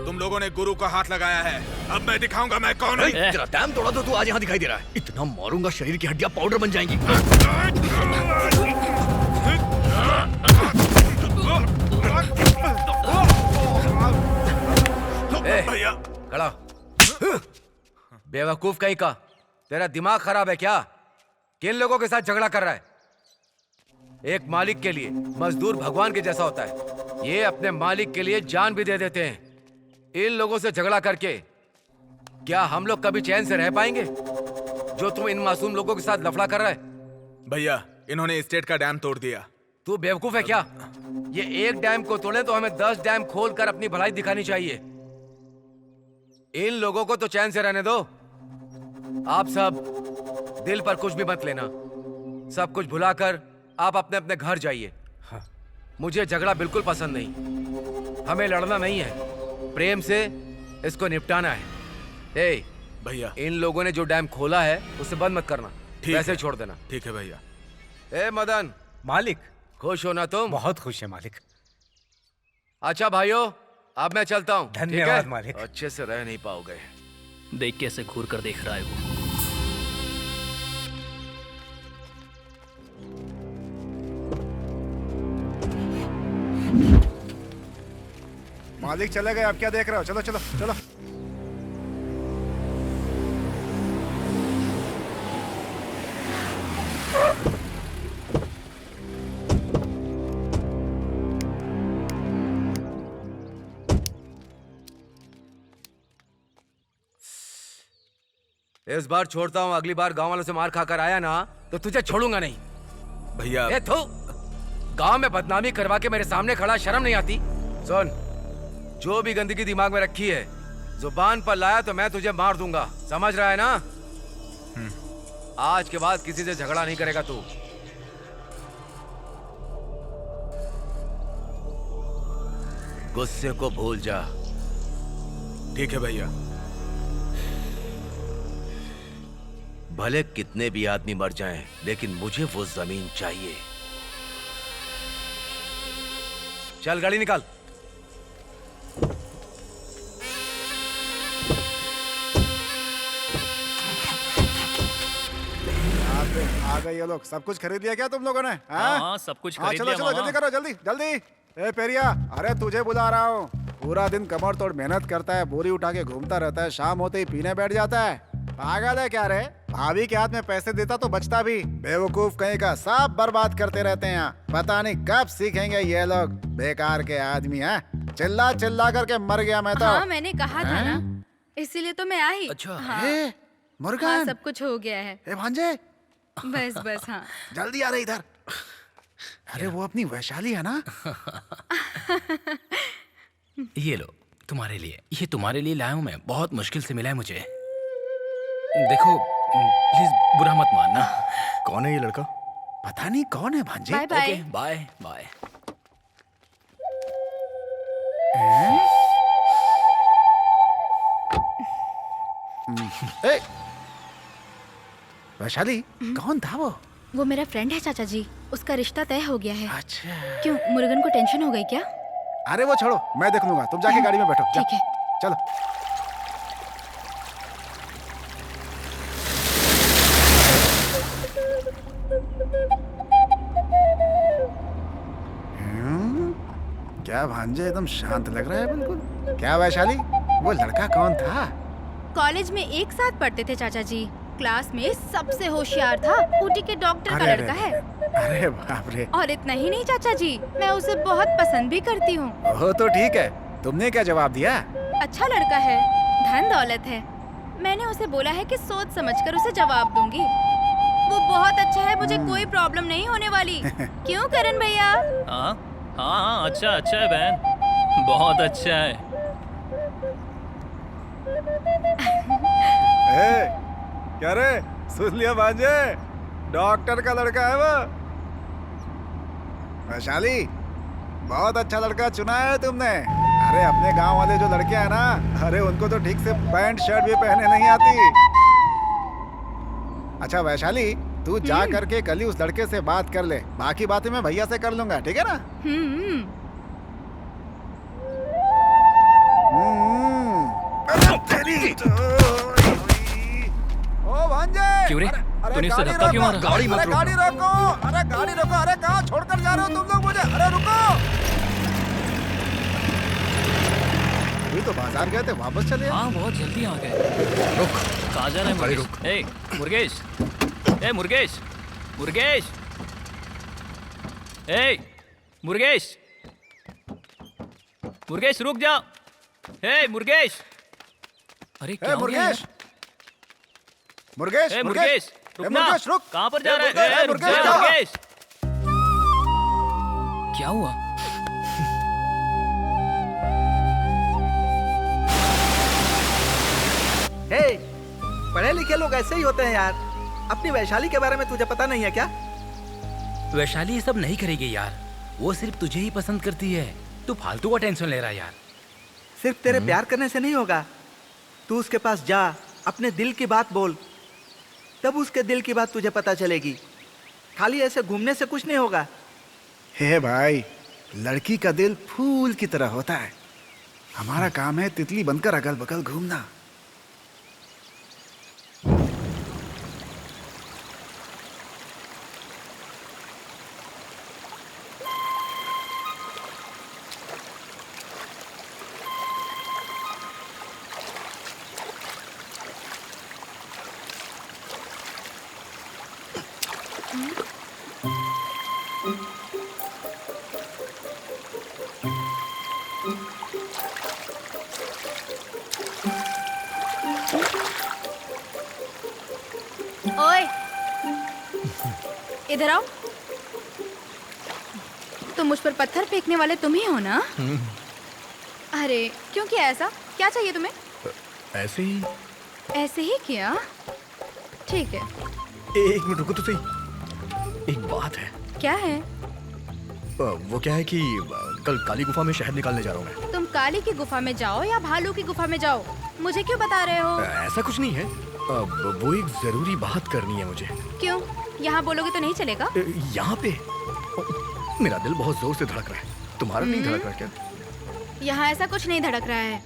तुम लोगों ने गुरु का हाथ लगाया है, अब मैं दिखाऊंगा मैं कौन हूँ। तेरा डैम तोड़ा तो तू आज यहाँ दिखाई दे रहा है। इतना मारूंगा शरीर की हड्डियां पाउडर बन जाएंगी। भैया खड़ा। बेवकूफ कहीं का, तेरा दिमाग खराब है क्या? किन लोगों के साथ झगड़ा कर रहा है? एक मालिक के लिए मजदूर भगवान के जैसा होता है। ये अपने मालिक के लिए जान भी दे देते हैं। इन लोगों से झगड़ा करके क्या हम लोग कभी चैन से रह पाएंगे? जो तुम इन मासूम लोगों के साथ लफड़ा कर रहा है। भैया, इन्होंने स्टेट का डैम तोड़ दिया। तू बेवकूफ है क्या? ये एक डैम को तोड़े तो हमें 10 डैम खोलकर अपनी भलाई दिखानी चाहिए। इन लोगों को तो चैन से रहने दो। आप सब दिल पर कुछ भी मत लेना। सब कुछ भुलाकर आप अपने अपने घर जाइए। मुझे झगड़ा बिल्कुल पसंद नहीं। हमें लड़ना नहीं है, प्रेम से इसको निपटाना है। भैया, इन लोगों ने जो डैम खोला है उसे बंद मत करना, वैसे छोड़ देना। ठीक है भैया। मदन। मालिक। खुश हो ना तुम? बहुत खुश है मालिक। अच्छा भाइयों, अब मैं चलता हूँ। धन्यवाद मालिक। अच्छे से रह नहीं पाओगे। देख कैसे घूर कर देख रहा है वो। मालिक चले गए, अब क्या देख रहे हो? चलो चलो चलो। इस बार छोड़ता हूँ, अगली बार गांव वालों से मार खाकर आया ना तो तुझे छोड़ूंगा नहीं। भैया गांव में बदनामी करवा के मेरे सामने खड़ा, शर्म नहीं आती? सुन, जो भी गंदगी दिमाग में रखी है जुबान पर लाया तो मैं तुझे मार दूंगा, समझ रहा है ना? आज के बाद किसी से झगड़ा नहीं करेगा तू। गुस्से को भूल जा। ठीक है भैया। भले कितने भी आदमी मर जाएं, लेकिन मुझे वो जमीन चाहिए। चल गाड़ी निकाल। आ गए ये लोग। सब कुछ खरीद लिया क्या तुम लोगों ने? हाँ, सब कुछ खरीद चलो लिया चलो मामा। जल्दी करो, जल्दी जल्दी। ए पेरिया, अरे तुझे बुला रहा हूँ। पूरा दिन कमर तोड़ मेहनत करता है, बोरी उठा के घूमता रहता है, शाम होते ही पीने बैठ जाता है। पागल है क्या रे? भाभी के हाथ में पैसे देता तो बचता भी। बेवकूफ कहीं का, सब बर्बाद करते रहते हैं यहाँ। पता नहीं कब सीखेंगे ये लोग, बेकार के आदमी हैं। चिल्ला चिल्ला करके मर गया मैं तो। हाँ, मैंने कहा था ना, इसीलिए तो मैं आई। अच्छा। हाँ, ए, मुर्गन। हाँ, सब कुछ हो गया है। ए भांजे, बस बस हाँ। जल्दी आ रहे इधर। अरे वो अपनी वैशाली है ना? ये लो तुम्हारे लिए, ये तुम्हारे लिए लाया हूँ मैं, बहुत मुश्किल से मिला है मुझे। देखो प्लीज बुरा मत मानना। कौन है ये लड़का? पता नहीं कौन है भांजे। Bye bye. Okay bye bye. ए, वैशाली कौन था वो? वो मेरा फ्रेंड है चाचा जी, उसका रिश्ता तय हो गया है। अच्छा। क्यों, मुर्गन को टेंशन हो गई क्या? अरे वो छोड़ो, मैं देख लूंगा। तुम जाके गाड़ी में बैठो। जा, ठीक है। चलो। क्या भांजे एकदम शांत लग रहा है बिल्कुल। क्या वैशाली, वो लड़का कौन था? कॉलेज में एक साथ पढ़ते थे चाचा जी, क्लास में सबसे होशियार था, ऊटी के डॉक्टर का लड़का है। अरे बाप रे। और इतना ही नहीं चाचा जी, मैं उसे बहुत पसंद भी करती हूँ। वो तो ठीक है, तुमने क्या जवाब दिया? अच्छा लड़का है, धन दौलत है। मैंने उसे बोला है कि सोच समझकर उसे जवाब दूंगी। वो बहुत अच्छा है, मुझे कोई प्रॉब्लम नहीं होने वाली। क्यों करण भैया? हाँ हाँ हाँ, अच्छा अच्छा है बहन, बहुत अच्छा है। ए, क्या रे, सुन लिया भांजे? डॉक्टर का लड़का है वो। वैशाली, बहुत अच्छा लड़का चुना है तुमने। अरे अपने गांव वाले जो लड़के हैं ना, अरे उनको तो ठीक से पैंट शर्ट भी पहनने नहीं आती। अच्छा वैशाली, तू जा करके कल ही उस लड़के से बात कर ले, बाकी बातें मैं भैया से कर लूंगा, ठीक है ना? अरे तेरी तो। ओ भांजे, क्यों रे? तूने उससे धक्का क्यों मारा? गाड़ी मत रोको। गाड़ी रोको, अरे गाड़ी रोको। अरे कहाँ छोड़कर जा रहे हो तुम लोग मुझे? अरे रुको। अभी तो बाजार गए थे, वापस चले। हाँ, बहुत जल्दी आ गए। रुक, कहाँ जा रहा है मुर्गेश? ए मुर्गेश, ए मुर्गेश, मुर्गेश, ए मुर्गेश, मुर्गेश रुक जा। ए मुर्गेश, अरे क्या हो गया यार? मुर्गेश, ए मुर्गेश, रुक ना। मुर्गेश रुक। कहाँ पर जा रहा है? रुक जा मुर्गेश। क्या हुआ? हे, पढ़े लिखे लोग ऐसे ही होते हैं यार। अपनी वैशाली के बारे में तुझे पता नहीं है क्या? वैशाली ये सब नहीं करेगी यार, वो सिर्फ तुझे ही पसंद करती है। तू फालतू का टेंशन ले रहा है यार। सिर्फ तेरे प्यार करने से नहीं होगा। तू उसके पास जा, अपने दिल की बात बोल, तब उसके दिल की बात तुझे पता चलेगी। खाली ऐसे घूमने से कुछ नहीं होगा। हे भाई, लड़की का दिल फूल की तरह होता है। हमारा काम है तितली बनकर अगल बगल घूमना। ओए, इधर आओ। तो मुझ पर पत्थर फेंकने वाले तुम ही हो ना? अरे क्यों किया ऐसा? क्या चाहिए तुम्हें? ऐसे ही। ऐसे ही किया? ठीक है। एक मिनट रुको तो सही, एक बात है। क्या है? वो क्या है कि कल काली गुफा में शहद निकालने जा रहा हूँ मैं। तुम काली की गुफा में जाओ या भालू की गुफा में जाओ, मुझे क्यों बता रहे हो? ऐसा कुछ नहीं है, वो एक जरूरी बात करनी है मुझे। क्यों? यहाँ बोलोगे तो नहीं चलेगा? यहाँ पे मेरा दिल बहुत जोर से धड़क रहा है, तुम्हारा नहीं धड़क रहा क्या? यहाँ ऐसा कुछ नहीं धड़क रहा है।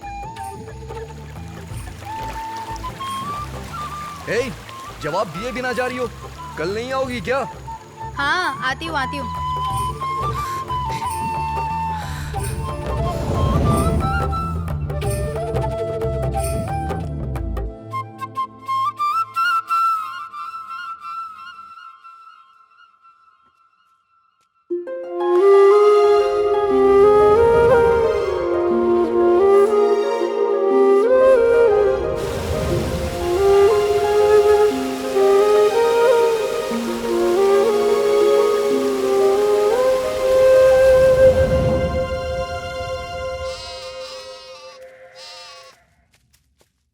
जवाब दिए बिना जा रही हो, कल नहीं आओगी क्या? हाँ आती हूँ आती हूँ।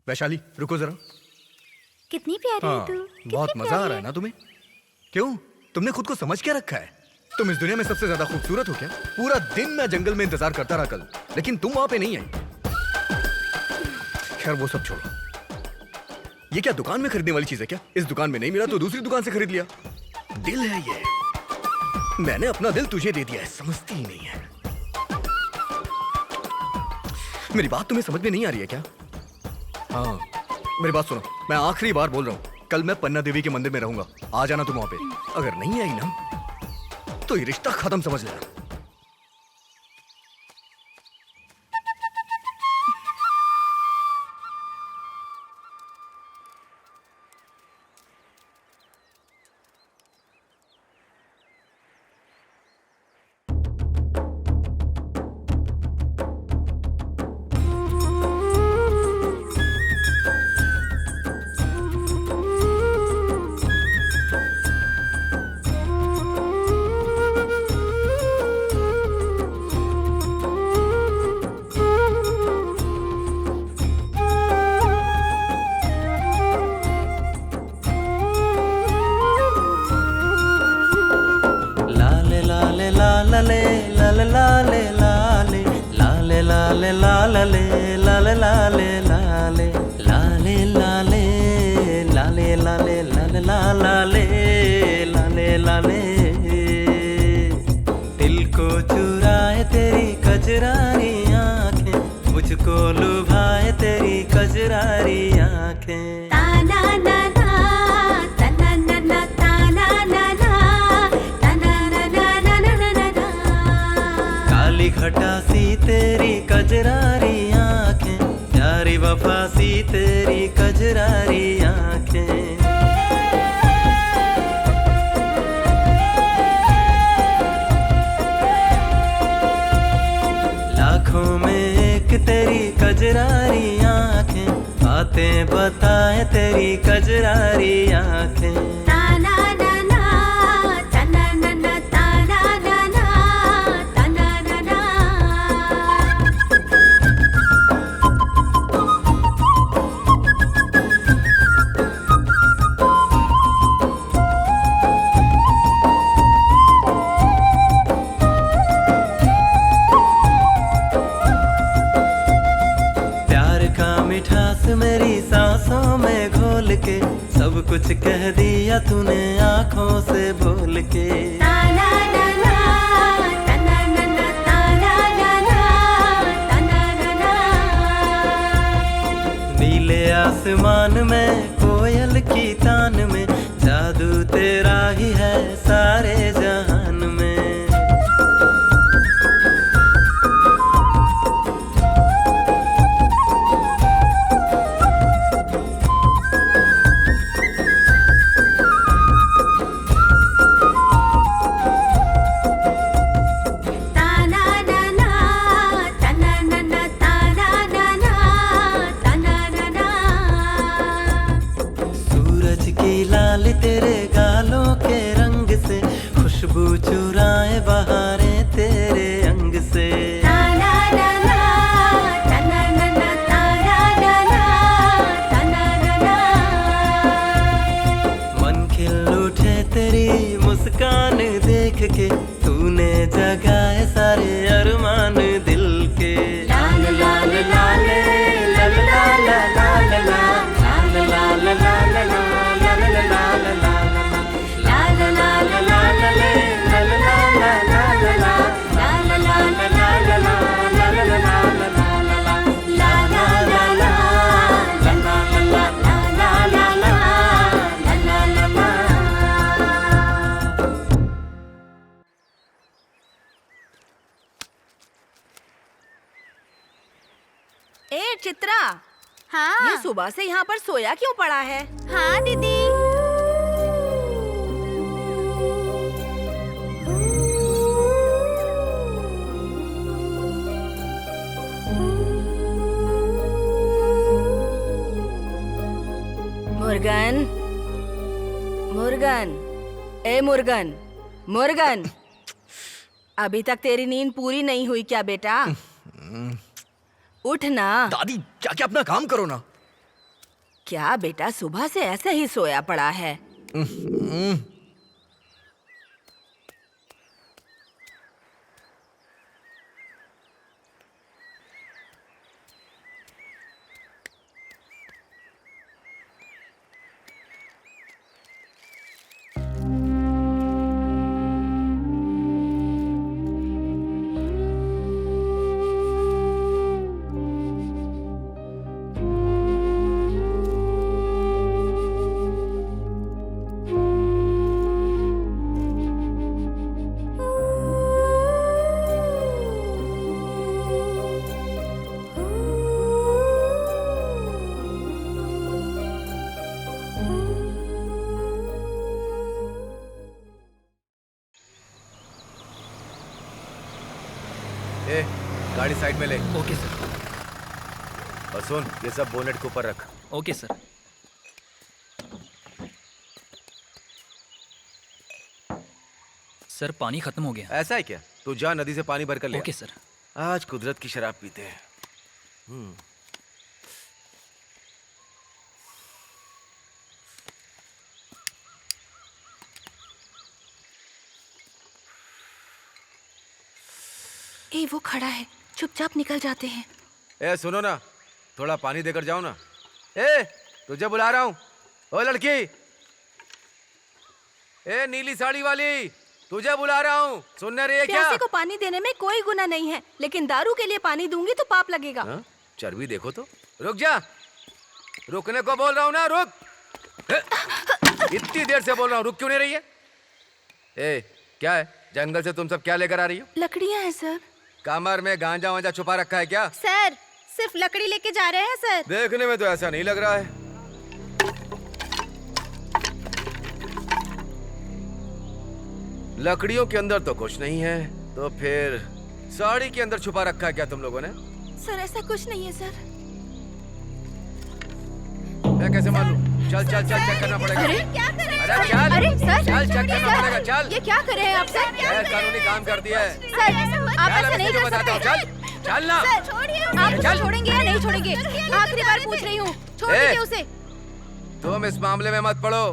वैशाली रुको जरा। कितनी प्यारी है तू। बहुत मजा आ रहा है ना तुम्हें? क्यों, तुमने खुद को समझ क्या रखा है? तुम इस दुनिया में सबसे ज्यादा खूबसूरत हो क्या? पूरा दिन मैं जंगल में इंतजार करता रहा कल, लेकिन तुम वहां पे नहीं आई। खैर वो सब छोड़ो। ये क्या दुकान में खरीदने वाली चीज है क्या? इस दुकान में नहीं मिला तो दूसरी दुकान से खरीद लिया। दिल है ये, मैंने अपना दिल तुझे दे दिया है, समझती ही नहीं है। मेरी बात तुम्हें समझ में नहीं आ रही है क्या? हाँ मेरी बात सुनो, मैं आखिरी बार बोल रहा हूँ, कल मैं पन्ना देवी के मंदिर में रहूंगा, आ जाना तुम वहां पे। अगर नहीं आई ना तो ये रिश्ता खत्म समझ लेना। दिल को चुराए तेरी कजरारी आंखें, मुझको लुभाए तेरी कजरारी आंखें। ताना ना ना तना ना ना ताना ना ना तना ना ना ना ना ना ना। काली घटा सी तेरी कजरारी आंखें, प्यारी वफा सी तेरी कजरारी आंखें। लाखों में एक तेरी कजरारी आंखें, बातें बताए तेरी कजरारी आंखें। ताना ना ना तना ना ना ताना ना ना तना ना ना। प्यार का मिठास मेरी सांसों में घोल के, सब कुछ कह दिया तूने आंखों से बोल के। ताना ना ना तना ना ना ताना ना ना तना ना ना। नीले आसमान में कोयल की तान में, जादू तेरा ही है सारे जहान में। ताना ना ना तना ना ना ताना ना ना तना ना ना। सूरज की लाल तेरे गालों के रंग से खुशबू चुरा मिनट चित्रा। हाँ ये सुबह से यहाँ पर सोया क्यों पड़ा है? हाँ दीदी। मुर्गन, मुर्गन, ए मुर्गन, मुर्गन, अभी तक तेरी नींद पूरी नहीं हुई क्या बेटा? उठ ना। दादी जाके अपना काम करो ना। क्या बेटा सुबह से ऐसे ही सोया पड़ा है? ए, गाड़ी साइड में ले। Okay sir. और सुन, ये सब बोनेट के ऊपर रख। Okay sir. सर पानी खत्म हो गया। ऐसा है क्या? तू जा नदी से पानी भर कर ले। Okay sir. आज कुदरत की शराब पीते हैं। ए, वो खड़ा है, चुपचाप निकल जाते हैं। ए सुनो ना, थोड़ा पानी देकर जाओ ना। ए, तुझे बुला रहा हूँ। ओ लड़की, ए नीली साड़ी वाली, तुझे बुला रहा हूँ। सुनने रही है क्या? प्यासे को पानी देने में कोई गुनाह नहीं है, लेकिन दारू के लिए पानी दूंगी तो पाप लगेगा। हाँ? चर्बी देखो तो। रुक जा, रुकने को बोल रहा हूँ ना, रुक। इतनी देर से बोल रहा हूँ, रुक क्यों नहीं रही है? ए, क्या है? जंगल से तुम सब क्या लेकर आ रही हो? लकड़ियाँ हैं सर। कमर में गांजा वांजा छुपा रखा है क्या? सर सिर्फ लकड़ी लेके जा रहे हैं सर। देखने में तो ऐसा नहीं लग रहा है। लकड़ियों के अंदर तो कुछ नहीं है, तो फिर साड़ी के अंदर छुपा रखा है क्या तुम लोगों ने? सर ऐसा कुछ नहीं है सर। मैं कैसे मालूम? चल चल चल चेक करना पड़ेगा। अरे क्या कर रहे हैं? अरे चल, अरे सर चल चेक करना पड़ेगा। चल, ये क्या कर रहे हैं आप सर? गैर कानूनी काम कर दिया है। सर आप ऐसा नहीं कर बताता हूँ। सकते। चल चल ना। सर छोड़िए, आप उसे छोड़ेंगे या नहीं छोड़ेंगे? आखिरी बार पूछ रही हूँ, छोड़ दीजिए उसे। तुम इस मामले में मत पड़ो,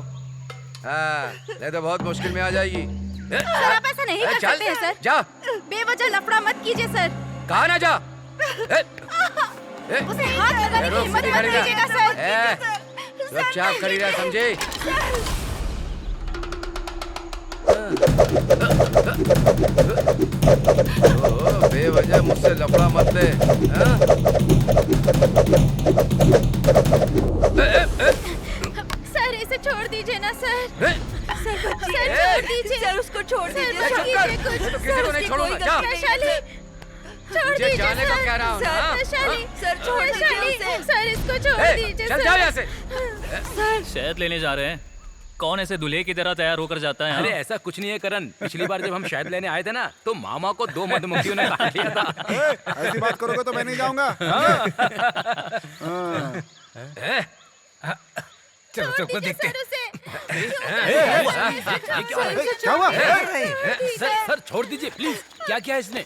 हाँ, नहीं तो बहुत मुश्किल में आ जाएगी। सर आप ऐसा नहीं कर सकते हैं सर। जा, बेवजह लफड़ा मत कीजिए सर। कहा ना जा। उसे हाथ लगाने की हिम्मत मत कीजिएगा सर। चुपचाप खड़ी रह, समझे? बेवजह मुझसे लफड़ा मत ले। सर इसे छोड़ दीजिए ना सर। सर छोड़ दीजिए। सर उसको छोड़ दीजिए। किसी को नहीं छोड़ूंगा। जा। छोड़ दीजिए जाने को कह रहा हूँ ना। सर छोड़ दीजिए। सर इसको छोड़ दीजिए। चल जाओ यहाँ से। शहद लेने जा रहे हैं। कौन ऐसे दूल्हे की तरह तैयार होकर जाता है? अरे ऐसा कुछ नहीं है करण। पिछली बार जब हम शहद लेने आए थे ना, तो मामा को 2 मधुमक्खियों ने काट लिया था। ऐसी बात करोगे तो मैं नहीं जाऊंगा। चलो चलो देखते हैं। क्या हुआ? सर छोड़ दीजिए प्लीज। क्या किया इसने?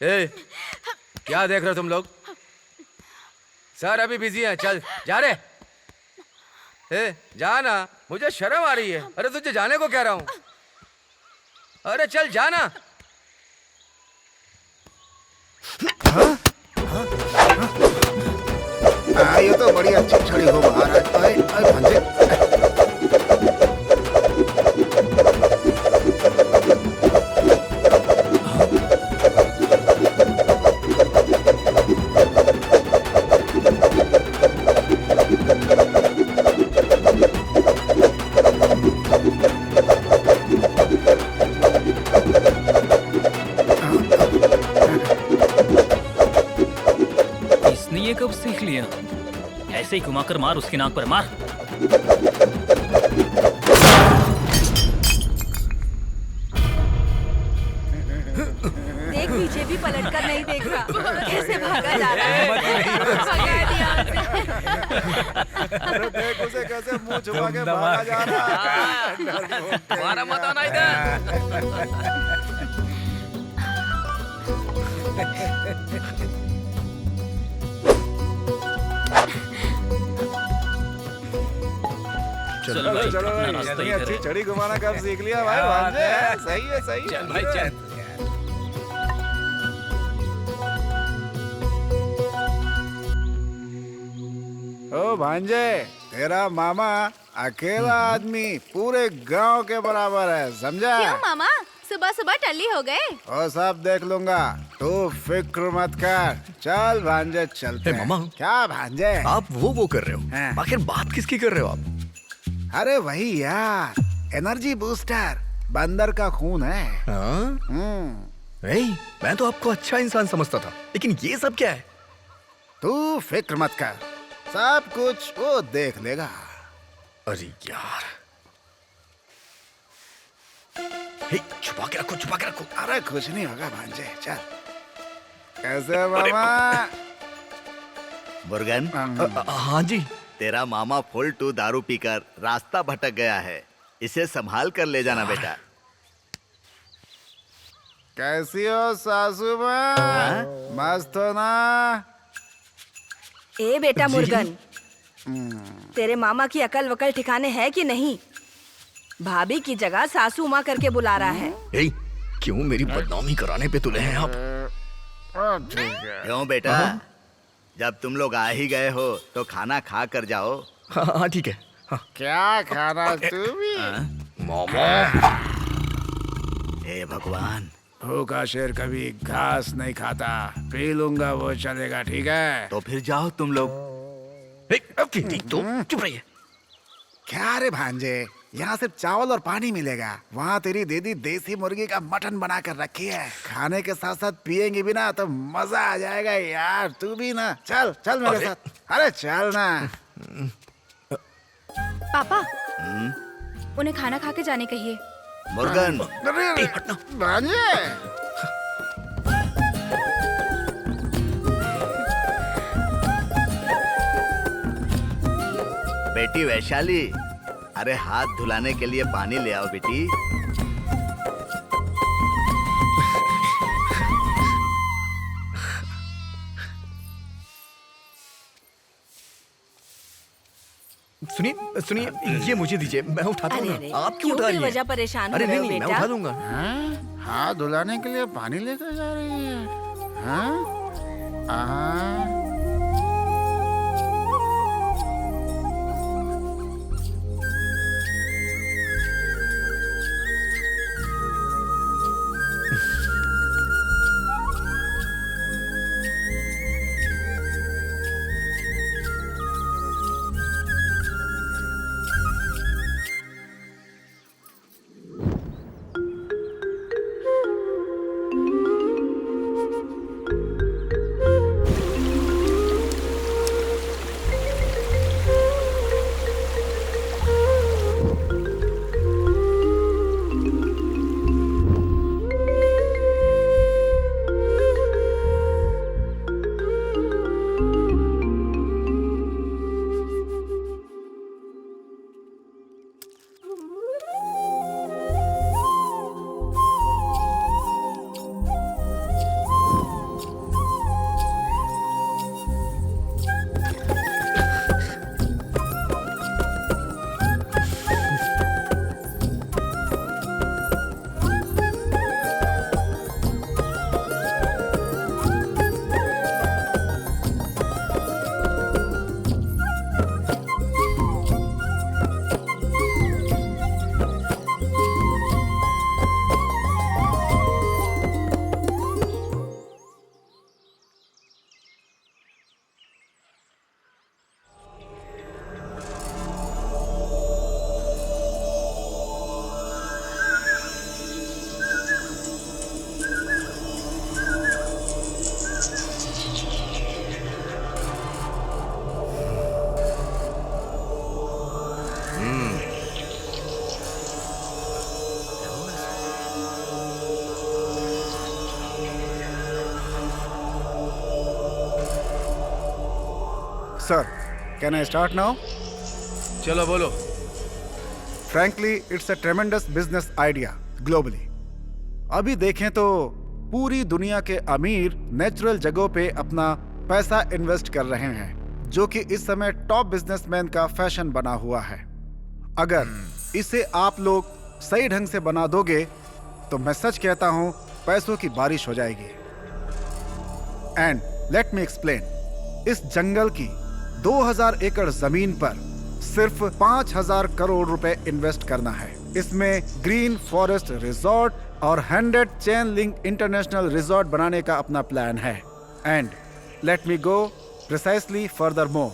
ए, क्या देख रहे हो तुम लोग? सर अभी बिजी हैं, चल जा रहे। ए, जाना, मुझे शर्म आ रही है। अरे तुझे जाने को कह रहा हूँ। अरे चल जाना। ये तो बड़ी अच्छी छड़ी हो बाहर आज। आए आए भांजे। ये कब सीख लिया? ऐसे ही घुमाकर मार उसकी नाक पर मार। देख पीछे भी पलटकर नहीं देख रहा, कैसे भागा जा रहा है। भगा दिया उसे। अरे देख उसे कैसे मुंह छुपा के भागा जा रहा है। मारा मत आना इधर। चलो भाई, चलो भाई, अपना नाश्ता इतनी ही अच्छी करें। छड़ी घुमाना कब सीख लिया भाई? भांजे सही है सही है। चल भाई चल। ओ भांजे, तेरा मामा अकेला आदमी पूरे गांव के बराबर है, समझा? क्यों मामा, सुबह सुबह टल्ली हो गए? और सब देख लूंगा, तू फिक्र मत कर। चल भांजे चलते हैं। मामा। क्या भांजे? आप वो कर रहे हो? हाँ। आखिर बात किसकी कर रहे हो आप? अरे वही यार, एनर्जी बूस्टर, बंदर का खून है। हाँ? मैं तो आपको अच्छा इंसान समझता था, लेकिन ये सब क्या है? तू फिक्र मत कर, सब कुछ वो देख लेगा। अरे यार, छुपा के रखो, छुपा के रखो। अरे कुछ नहीं होगा भांजे, चल। कैसे मामा? मुर्गन, हाँ जी। तेरा मामा फुल टू दारू पीकर रास्ता भटक गया है, इसे संभाल कर ले जाना बेटा। कैसी हो सासू माँ? मस्त हो ना? ए बेटा मुर्गन, तेरे मामा की अकल वकल ठिकाने है कि नहीं? भाभी की जगह सासू माँ करके बुला रहा है। क्यों मेरी बदनामी कराने पे तुले हैं आप? क्यों बेटा, जब तुम लोग आ ही गए हो तो खाना खा कर जाओ। हाँ ठीक है। क्या खाना तू भी? मामा, हे भगवान, भूखा शेर कभी घास नहीं खाता। पी लूंगा वो चलेगा, ठीक है? तो फिर जाओ तुम लोग। चुप रहिए। क्या रे भांजे, यहाँ सिर्फ चावल और पानी मिलेगा। वहाँ तेरी दीदी देसी मुर्गी का मटन बना कर रखी है। खाने के साथ साथ पियेंगी भी ना तो मजा आ जाएगा यार। तू भी ना, चल चल मेरे साथ। अरे चल ना। पापा, उन्हें खाना खा के जाने कहिए। मुर्गन, अरे भांजे, बेटी वैशाली, अरे हाथ धुलाने के लिए पानी ले आओ बेटी। सुनिए सुनिए, ये मुझे दीजिए, मैं उठाता हूँ अरे ना। आप क्यों उठा रही हैं? वजह परेशान अरे हो रहे हो नहीं, मैं बेटा? उठा दूंगा। हाथ धुलाने के लिए पानी लेकर जा रही है? हाँ? Sir, can I start now? चलो बोलो। Frankly it's a ट्रेमेंडस business idea globally. अभी देखें तो पूरी दुनिया के अमीर नेचुरल जगहों पे अपना पैसा इन्वेस्ट कर रहे हैं, जो कि इस समय टॉप बिजनेसमैन का फैशन बना हुआ है। अगर इसे आप लोग सही ढंग से बना दोगे तो मैं सच कहता हूं पैसों की बारिश हो जाएगी। एंड लेट मी एक्सप्लेन, इस जंगल की 2000 एकड़ जमीन पर सिर्फ 5000 करोड़ रुपए इन्वेस्ट करना है। इसमें ग्रीन फॉरेस्ट रिजॉर्ट और 100 चेन लिंक इंटरनेशनल रिजॉर्ट बनाने का अपना प्लान है। And let me go precisely further more.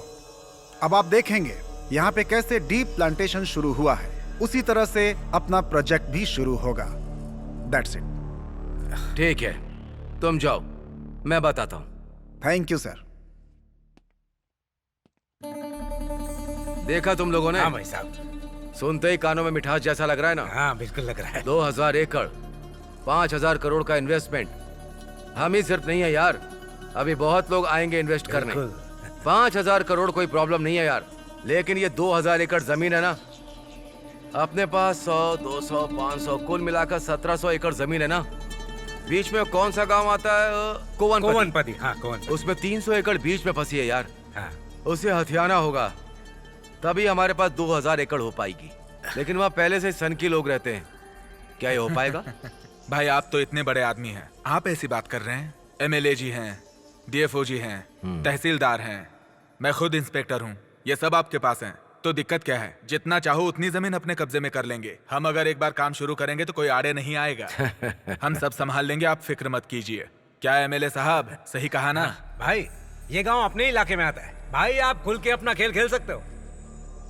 अब आप देखेंगे यहाँ पे कैसे डीप प्लांटेशन शुरू हुआ है, उसी तरह से अपना प्रोजेक्ट भी शुरू होगा। That's it. ठीक है, तुम जाओ, मैं बताता हूँ। Thank you sir. देखा तुम लोगों ने? हाँ भाई साहब। सुनते ही कानों में मिठास जैसा लग रहा है ना? हाँ बिल्कुल लग रहा है। 2000 एकड़ 5000 करोड़ का इन्वेस्टमेंट हम ही सिर्फ नहीं है यार, अभी बहुत लोग आएंगे इन्वेस्ट करने। 5000 करोड़ कोई प्रॉब्लम नहीं है यार, लेकिन ये 2000 एकड़ जमीन है ना, अपने पास 100, 200, 500 कुल मिलाकर 1700 एकड़ जमीन है ना। बीच में कौन सा गांव आता है? कोवनपदी। हाँ कोवनपदी। उसमें 300 एकड़ बीच में फंसी है यार। हाँ। उसे हथियाना होगा, तभी हमारे पास 2000 एकड़ हो पाएगी। लेकिन वहाँ पहले से सन की लोग रहते हैं, क्या ये हो पाएगा? भाई आप तो इतने बड़े आदमी हैं, आप ऐसी बात कर रहे हैं? एमएलए जी हैं, डीएफओ जी हैं, तहसीलदार हैं, मैं खुद इंस्पेक्टर हूँ, ये सब आपके पास हैं, तो दिक्कत क्या है? जितना चाहो उतनी जमीन अपने कब्जे में कर लेंगे। हम अगर एक बार काम शुरू करेंगे तो कोई आड़े नहीं आएगा। हम सब संभाल लेंगे, आप फिक्र मत कीजिए। क्या एमएलए साहब सही कहा ना? भाई ये गांव अपने इलाके में आता है, भाई आप खुल के अपना खेल खेल सकते हो,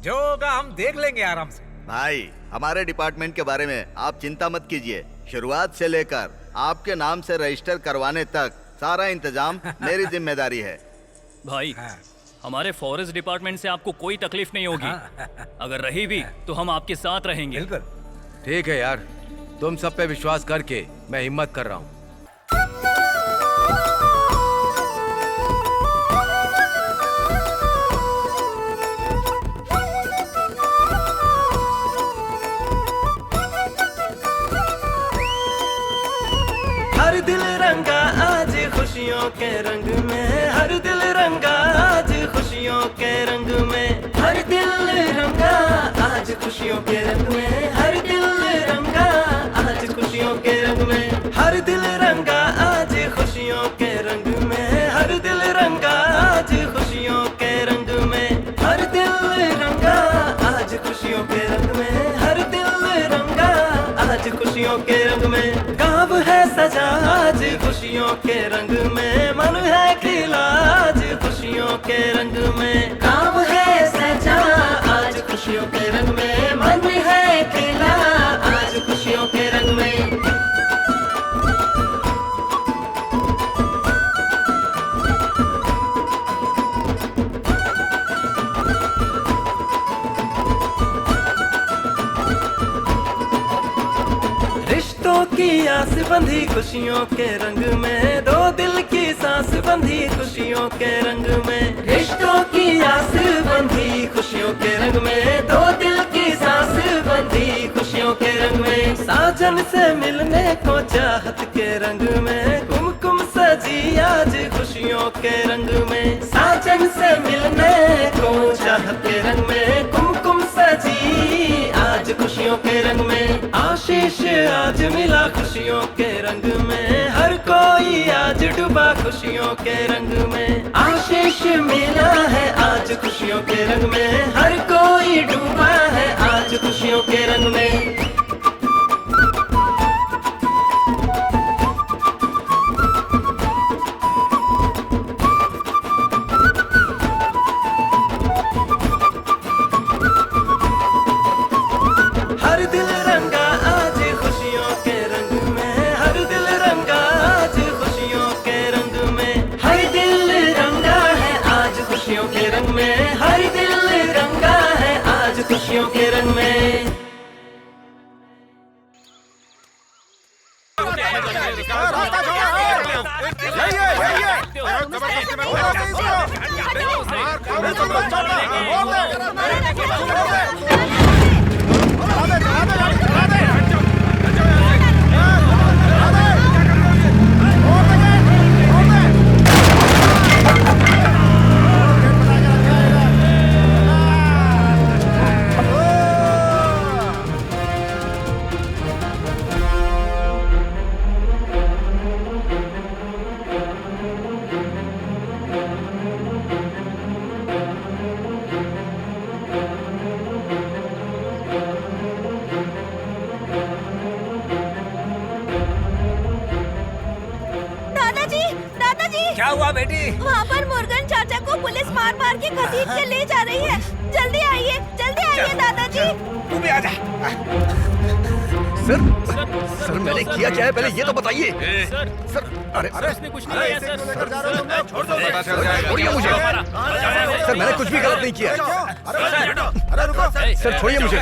जो होगा हम देख लेंगे आराम से। भाई हमारे डिपार्टमेंट के बारे में आप चिंता मत कीजिए, शुरुआत से लेकर आपके नाम से रजिस्टर करवाने तक सारा इंतजाम मेरी जिम्मेदारी है। भाई हमारे फॉरेस्ट डिपार्टमेंट से आपको कोई तकलीफ नहीं होगी। अगर रही भी तो हम आपके साथ रहेंगे। बिल्कुल। ठीक है यार, तुम सब पे विश्वास करके मैं हिम्मत कर रहा हूँ। हर दिल रंगा आज खुशियों के रंग में, हर दिल रंगा आज खुशियों के रंग में, हर दिल रंगा आज खुशियों के रंग में, हर दिल रंगा आज खुशियों के रंग में, हर दिल रंगा आज खुशियों के रंग में, हर दिल रंगा आज खुशियों के रंग में, हर दिल रंगा आज खुशियों के रंग में, हर दिल रंगा आज खुशियों के रंग में। गाँव है सजा आज खुशियों के रंग में, मन है खिला आज खुशियों के रंग में। गाँव है सजा आज खुशियों के रंग में, मन है खिला आज खुशियों के रंग में। रिश्तों की आस बंधी खुशियों के रंग में, दो दिल की सांस बंधी खुशियों के रंग में। रिश्तों की आस बंधी खुशियों के रंग में, दो दिल की सांस बंधी खुशियों के रंग में। साजन से मिलने को चाहत के रंग में, कुमकुम सजी आज खुशियों के रंग में। साजन से मिलने को चाहत के रंग में, कुमकुम सजी आज खुशियों के रंग में। आशीष आज मिला खुशियों के रंग में, हर कोई आज डूबा खुशियों के रंग में। आशीष मिला है आज खुशियों के रंग में, हर कोई डूबा है आज खुशियों के रंग में। हर दिल रंगा आज खुशियों के रंग में, हर दिल रंगा आज खुशियों के रंग में, हर दिल रंगा है आज खुशियों के रंग में, हर दिल रंगा है आज खुशियों के रंग में। सकते हो। दादाजी, दादाजी, क्या हुआ बेटी? वहाँ पर मुर्गन चाचा को पुलिस मार मार के घसीट के ले जा रही है। जल्दी आइए दादाजी। तू भी आजा। सर मैंने किया क्या है पहले ये तो बताइए। सर अरे उसने कुछ नहीं किया सर। छोड़ दो, पता चल जाएगा। छोड़िए मुझे। सर मैंने कुछ भी गलत नहीं किया है। सर छोड़िए मुझे।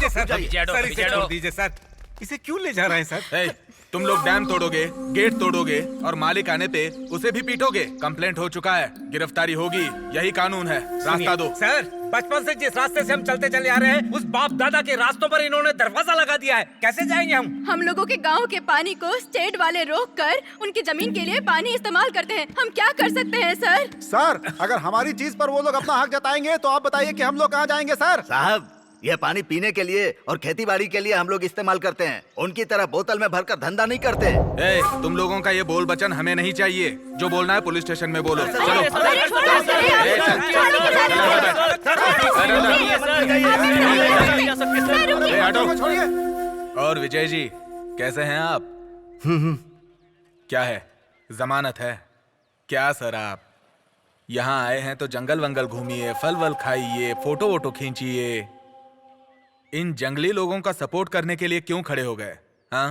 सर इसे छोड़ दीजिए सर। इसे क्यों ले जा रहे हैं सर? तुम लोग डैम तोड़ोगे, गेट तोड़ोगे और मालिक आने पे उसे भी पीटोगे। कंप्लेंट हो चुका है, गिरफ्तारी होगी, यही कानून है। रास्ता दो। सर बचपन से जिस रास्ते से हम चलते चले आ रहे हैं उस बाप दादा के रास्तों पर इन्होंने दरवाजा लगा दिया है। कैसे जाएंगे हम? हम लोगों के गांव के पानी को स्टेट वाले रोक कर उनकी जमीन के लिए पानी इस्तेमाल करते हैं। हम क्या कर सकते हैं सर? सर अगर हमारी चीज पर वो लोग अपना हक जताएंगे तो आप बताइए कि हम लोग कहाँ जाएंगे सर? साहब यह पानी पीने के लिए और खेती बाड़ी के लिए हम लोग इस्तेमाल करते हैं। उनकी तरह बोतल में भरकर धंधा नहीं करते। तुम लोगों का ये बोल बचन हमें नहीं चाहिए। जो बोलना है पुलिस स्टेशन में बोलो। और विजय जी कैसे हैं आप? क्या है, जमानत है क्या सर? आप यहाँ आए हैं तो जंगल वंगल घूमिए, फल वल खाइए, फोटो वोटो खींचिए। इन जंगली लोगों का सपोर्ट करने के लिए क्यों खड़े हो गए? हाँ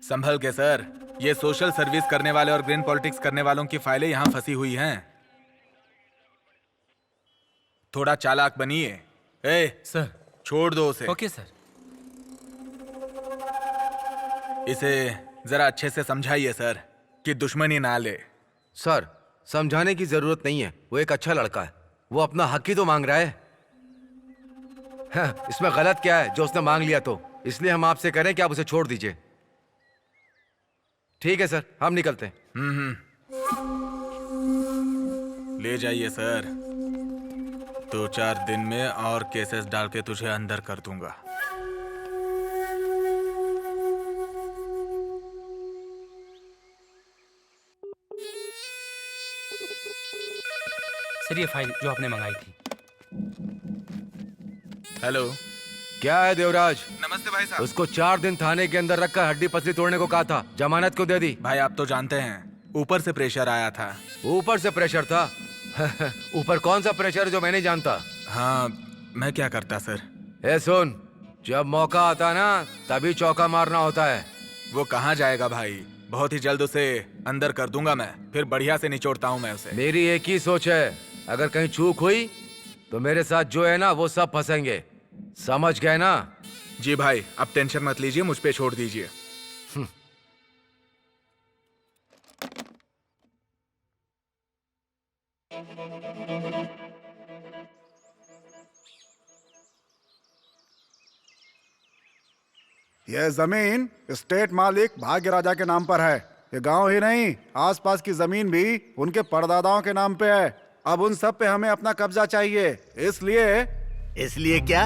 संभल के सर। ये सोशल सर्विस करने वाले और ग्रीन पॉलिटिक्स करने वालों की फाइलें यहाँ फंसी हुई हैं। थोड़ा चालाक बनिए। सर छोड़ दो उसे। Okay sir. इसे जरा अच्छे से समझाइए सर कि दुश्मनी ना ले। सर समझाने की जरूरत नहीं है, वो एक अच्छा लड़का है। वो अपना हक ही तो मांग रहा है। हाँ, इसमें गलत क्या है जो उसने मांग लिया तो? इसलिए हम आपसे कह रहे हैं कि आप उसे छोड़ दीजिए। ठीक है सर, हम निकलते हैं। ले जाइए सर। 2-4 दिन में और केसेस डाल के तुझे अंदर कर दूंगा। सर ये फाइल जो आपने मंगाई थी। हेलो, क्या है देवराज? नमस्ते भाई साहब। उसको 4 दिन थाने के अंदर रखकर हड्डी पसली तोड़ने को कहा था, जमानत क्यों दे दी? भाई आप तो जानते हैं ऊपर से प्रेशर आया था। ऊपर से प्रेशर था? ऊपर कौन सा प्रेशर है जो मैं नहीं जानता? हाँ मैं क्या करता सर। ए सुन, जब मौका आता ना तभी चौका मारना होता है। वो कहाँ जाएगा भाई? बहुत ही जल्द उसे अंदर कर दूंगा मैं, फिर बढ़िया से निचोड़ता हूँ मैं उसे। मेरी एक ही सोच है, अगर कहीं चूक हुई तो मेरे साथ जो है ना वो सब फंसेंगे। समझ गए ना? जी भाई अब टेंशन मत लीजिए, मुझ पे छोड़ दीजिए। यह जमीन स्टेट मालिक भाग्य राजा के नाम पर है। ये गांव ही नहीं, आसपास की जमीन भी उनके परदादाओं के नाम पे है। अब उन सब पे हमें अपना कब्जा चाहिए। इसलिए क्या?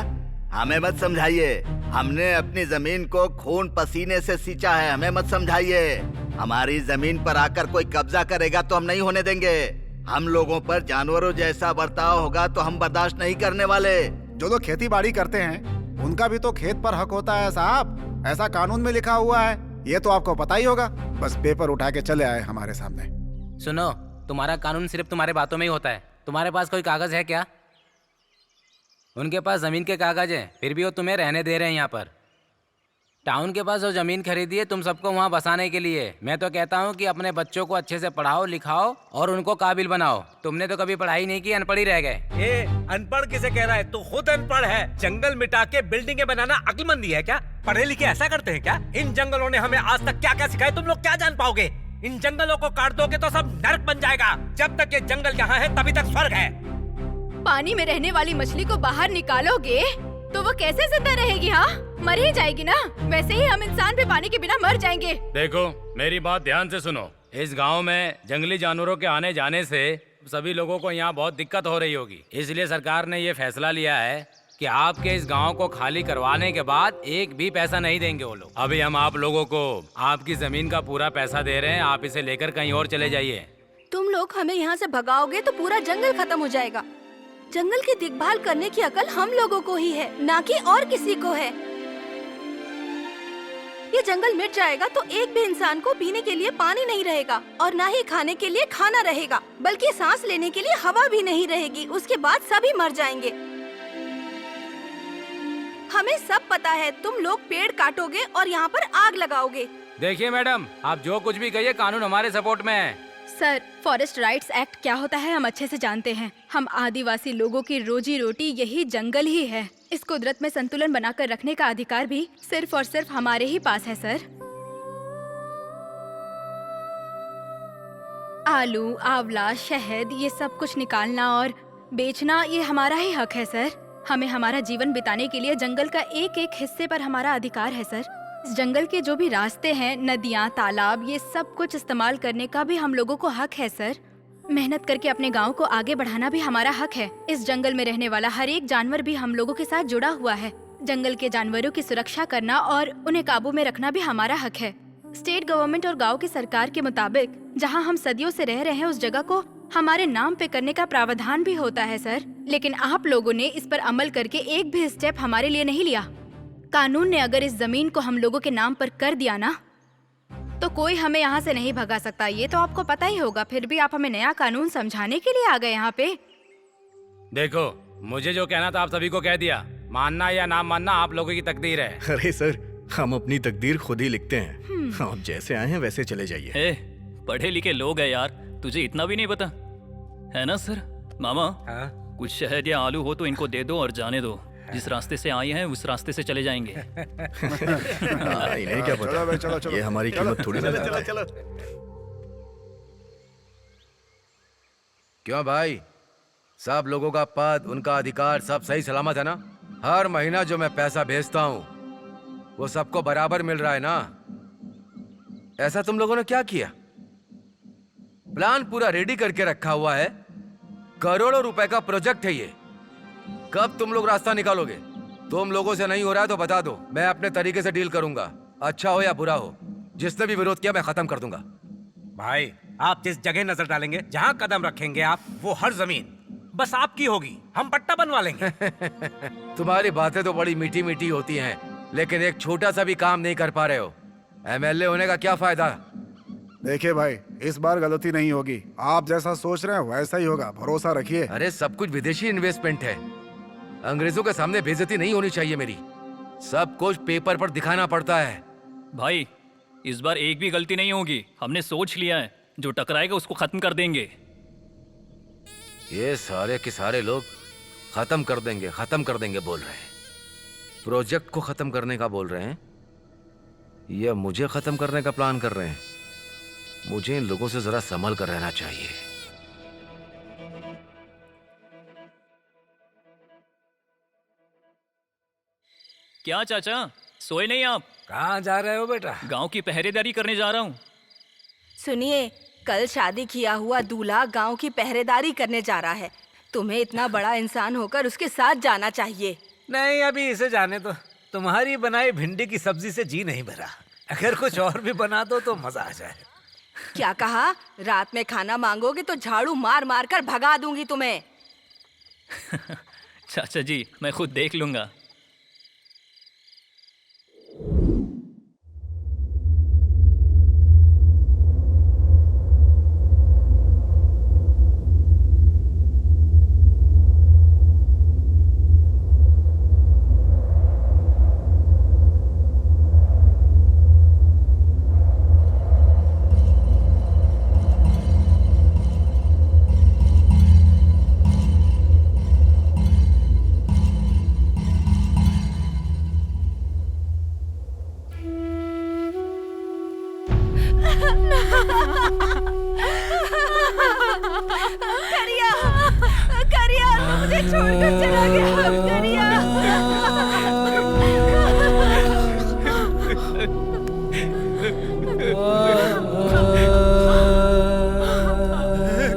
हमें मत समझाइए। हमने अपनी जमीन को खून पसीने से सींचा है, हमें मत समझाइए। हमारी जमीन पर आकर कोई कब्जा करेगा तो हम नहीं होने देंगे। हम लोगों पर जानवरों जैसा बर्ताव होगा तो हम बर्दाश्त नहीं करने वाले। जो लोग खेती बाड़ी करते हैं उनका भी तो खेत पर हक होता है साहब, ऐसा कानून में लिखा हुआ है। ये तो आपको पता ही होगा, बस पेपर उठा के चले आए हमारे सामने। सुनो, तुम्हारा कानून सिर्फ तुम्हारे बातों में ही होता है। तुम्हारे पास कोई कागज है क्या? उनके पास जमीन के कागज हैं, फिर भी वो तुम्हें रहने दे रहे हैं यहाँ पर। टाउन के पास जो जमीन खरीदी है तुम सबको वहाँ बसाने के लिए। मैं तो कहता हूँ कि अपने बच्चों को अच्छे से पढ़ाओ लिखाओ और उनको काबिल बनाओ। तुमने तो कभी पढ़ाई नहीं की, अनपढ़ ही रह गए। अनपढ़ किसे कह रहा है? तू खुद अनपढ़ है। जंगल मिटा के बिल्डिंगें बनाना अक्लमंदी है क्या? पढ़े लिखे ऐसा करते हैं क्या? इन जंगलों ने हमें आज तक क्या क्या सिखाया, तुम लोग क्या जान पाओगे? इन जंगलों को काट दोगे तो सब नरक बन जाएगा। जब तक ये जंगल यहाँ है तभी तक स्वर्ग है। पानी में रहने वाली मछली को बाहर निकालोगे तो वो कैसे जिंदा रहेगी? हाँ, मर ही जाएगी ना। वैसे ही हम इंसान भी पानी के बिना मर जाएंगे। देखो मेरी बात ध्यान से सुनो। इस गांव में जंगली जानवरों के आने जाने से सभी लोगों को यहाँ बहुत दिक्कत हो रही होगी। इसलिए सरकार ने ये फैसला लिया है कि आपके इस गांव को खाली करवाने के बाद एक भी पैसा नहीं देंगे वो लोग। अभी हम आप लोगों को आपकी जमीन का पूरा पैसा दे रहे हैं, आप इसे लेकर कहीं और चले जाइए। तुम लोग हमें यहाँ से भगाओगे तो पूरा जंगल खत्म हो जाएगा। जंगल की देखभाल करने की अकल हम लोगों को ही है, ना कि और किसी को है। ये जंगल मिट जाएगा तो एक भी इंसान को पीने के लिए पानी नहीं रहेगा और ना ही खाने के लिए खाना रहेगा, बल्कि सांस लेने के लिए हवा भी नहीं रहेगी। उसके बाद सभी मर जाएंगे। हमें सब पता है तुम लोग पेड़ काटोगे और यहाँ पर आग लगाओगे। देखिए मैडम, आप जो कुछ भी कहिए कानून हमारे सपोर्ट में है। सर, फॉरेस्ट राइट्स एक्ट क्या होता है हम अच्छे से जानते हैं। हम आदिवासी लोगों की रोजी रोटी यही जंगल ही है। इस कुदरत में संतुलन बनाकर रखने का अधिकार भी सिर्फ और सिर्फ हमारे ही पास है सर। आलू, आंवला, शहद ये सब कुछ निकालना और बेचना ये हमारा ही हक है सर। हमें हमारा जीवन बिताने के लिए जंगल का एक एक हिस्से पर हमारा अधिकार है सर। इस जंगल के जो भी रास्ते हैं, नदियाँ, तालाब, ये सब कुछ इस्तेमाल करने का भी हम लोगों को हक है सर। मेहनत करके अपने गांव को आगे बढ़ाना भी हमारा हक है। इस जंगल में रहने वाला हर एक जानवर भी हम लोगों के साथ जुड़ा हुआ है। जंगल के जानवरों की सुरक्षा करना और उन्हें काबू में रखना भी हमारा हक है। स्टेट गवर्नमेंट और गाँव की सरकार के मुताबिक जहाँ हम सदियों से रह रहे हैं उस जगह को हमारे नाम पे करने का प्रावधान भी होता है सर। लेकिन आप लोगों ने इस पर अमल करके एक भी स्टेप हमारे लिए नहीं लिया। कानून ने अगर इस जमीन को हम लोगों के नाम पर कर दिया ना तो कोई हमें यहाँ से नहीं भगा सकता। ये तो आपको पता ही होगा। फिर भी आप हमें नया कानून समझाने के लिए आ गए यहाँ पे। देखो, मुझे जो कहना था आप सभी को कह दिया। मानना या ना मानना आप लोगों की तकदीर है। अरे सर, हम अपनी तकदीर खुद ही लिखते हैं। आप जैसे आए हैं वैसे चले जाइए। पढ़े लिखे लोग हैं यार, तुझे इतना भी नहीं पता है ना सर? मामा, कुछ शहद या आलू हो तो इनको दे दो और जाने दो। जिस रास्ते से आए हैं उस रास्ते से चले जाएंगे। इन्हें क्या पता? चलो, ये हमारी कीमत थोड़ी ना। चलो। क्यों भाई, सब लोगों का पद, उनका अधिकार सब सही सलामत है ना? हर महीना जो मैं पैसा भेजता हूँ वो सबको बराबर मिल रहा है ना? ऐसा तुम लोगों ने क्या किया? प्लान पूरा रेडी करके रखा हुआ है। करोड़ों रुपए का प्रोजेक्ट है ये। कब तुम लोग रास्ता निकालोगे? तुम लोगों से नहीं हो रहा है तो बता दो, मैं अपने तरीके से डील करूंगा। अच्छा हो या बुरा हो, जिसने भी विरोध किया मैं खत्म कर दूंगा। भाई, आप जिस जगह नजर डालेंगे, जहाँ कदम रखेंगे आप, वो हर जमीन बस आपकी होगी। हम पट्टा बनवा लेंगे। तुम्हारी बातें तो बड़ी मीठी मीठी होती हैं, लेकिन एक छोटा सा भी काम नहीं कर पा रहे हो। एमएलए होने का क्या फायदा? देखिए भाई, इस बार गलती नहीं होगी। आप जैसा सोच रहे हैं वैसा ही होगा, भरोसा रखिए। अरे सब कुछ विदेशी इन्वेस्टमेंट है। अंग्रेजों के सामने बेइज्जती नहीं होनी चाहिए मेरी। सब कुछ पेपर पर दिखाना पड़ता है। भाई, इस बार एक भी गलती नहीं होगी। हमने सोच लिया है, जो टकराएगा उसको खत्म कर देंगे। ये सारे के सारे लोग खत्म कर देंगे बोल रहे हैं। प्रोजेक्ट को खत्म करने का बोल रहे हैं या मुझे खत्म करने का प्लान कर रहे हैं? मुझे इन लोगों से जरा संभल कर रहना चाहिए। क्या चाचा, सोए नहीं आप? कहाँ जा रहे हो बेटा? गांव की पहरेदारी करने जा रहा हूँ। सुनिए, कल शादी किया हुआ दूल्हा गांव की पहरेदारी करने जा रहा है। तुम्हें इतना बड़ा इंसान होकर उसके साथ जाना चाहिए। नहीं, अभी इसे जाने दो। तुम्हारी बनाई भिंडी की सब्जी से जी नहीं भरा। अगर कुछ और भी बना दो तो मजा आ जाए। क्या कहा? रात में खाना मांगोगे तो झाड़ू मार मार कर भगा दूंगी तुम्हें। चाचा जी, मैं खुद देख लूंगा। छोड़कर चला गया करिया।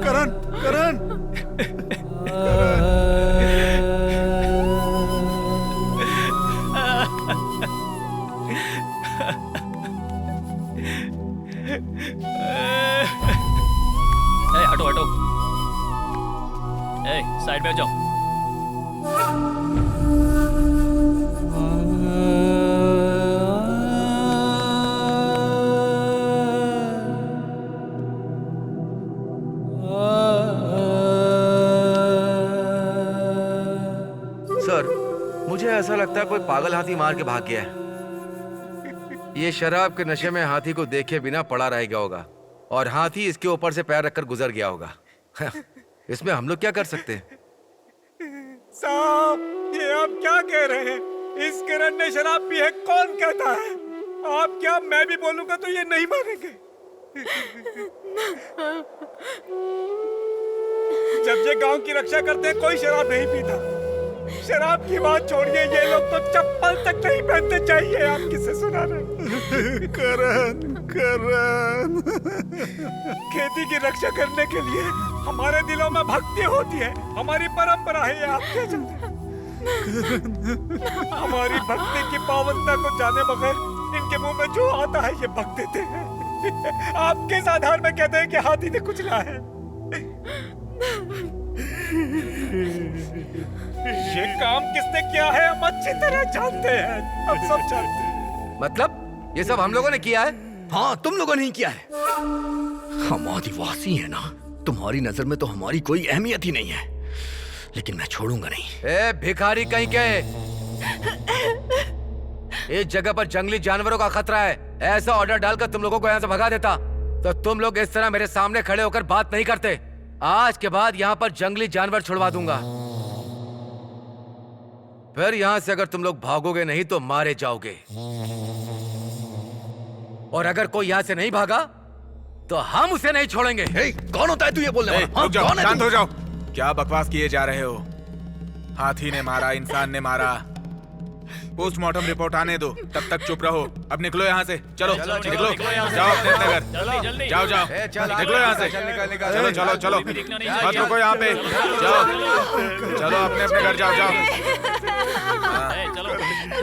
करण करण ए, हटो हटो। ए, साइड में हो जाओ। सर, मुझे ऐसा लगता है कोई पागल हाथी मार के भाग गया है। ये शराब के नशे में हाथी को देखे बिना पड़ा रह गया होगा और हाथी इसके ऊपर से पैर रखकर गुजर गया होगा। इसमें हम लोग क्या कर सकते हैं? साहब, ये आप क्या कह रहे हैं? इस किरण ने शराब पी है, कौन कहता है? आप क्या, मैं भी बोलूंगा तो ये नहीं मानेंगे। जब ये गांव की रक्षा करते हैं कोई शराब नहीं पीता। शराब की बात छोड़िए, ये लोग तो चप्पल तक नहीं पहनते। चाहिए आप किससे सुना रहे? करण करण खेती की रक्षा करने के लिए हमारे दिलों में भक्ति होती है, हमारी परंपरा है। ये आप क्या जानते हैं? हमारी भक्ति की पावनता को जाने बगैर इनके मुंह में जो आता है ये बक देते हैं। आप किस आधार में कहते हैं कि हाथी ने कुचला है? ये काम किसने किया है हम अच्छी तरह जानते हैं, हम सब जानते हैं। मतलब ये सब हम लोगों ने किया है? हाँ, तुम लोगों ने ही किया है। हम आदिवासी हैं ना, तुम्हारी नजर में तो हमारी कोई अहमियत ही नहीं है, लेकिन मैं छोड़ूंगा नहीं। ए भिखारी कहीं के, इस जगह पर जंगली जानवरों का खतरा है। ऐसा ऑर्डर डालकर तुम लोगों को यहाँ से भगा देता तो तुम लोग इस तरह मेरे सामने खड़े होकर बात नहीं करते। आज के बाद यहाँ पर जंगली जानवर छुड़वा दूंगा। फिर यहाँ से अगर तुम लोग भागोगे नहीं तो मारे जाओगे, और अगर कोई यहाँ से नहीं भागा तो हम उसे नहीं छोड़ेंगे। कौन होता है तू ये बोलने वाला? रुक जाओ, शांत हो जाओ। क्या बकवास किए जा रहे हो? हाथी ने मारा, इंसान ने मारा। पोस्टमार्टम रिपोर्ट आने दो, तब तक चुप रहो। अब निकलो यहाँ से, चलो निकलो, जाओ अपने अपने घर, जाओ जाओ, निकलो यहाँ से। चलो चलो चलो, मत रुको यहाँ पे, जाओ चलो अपने अपने घर जाओ, जाओ।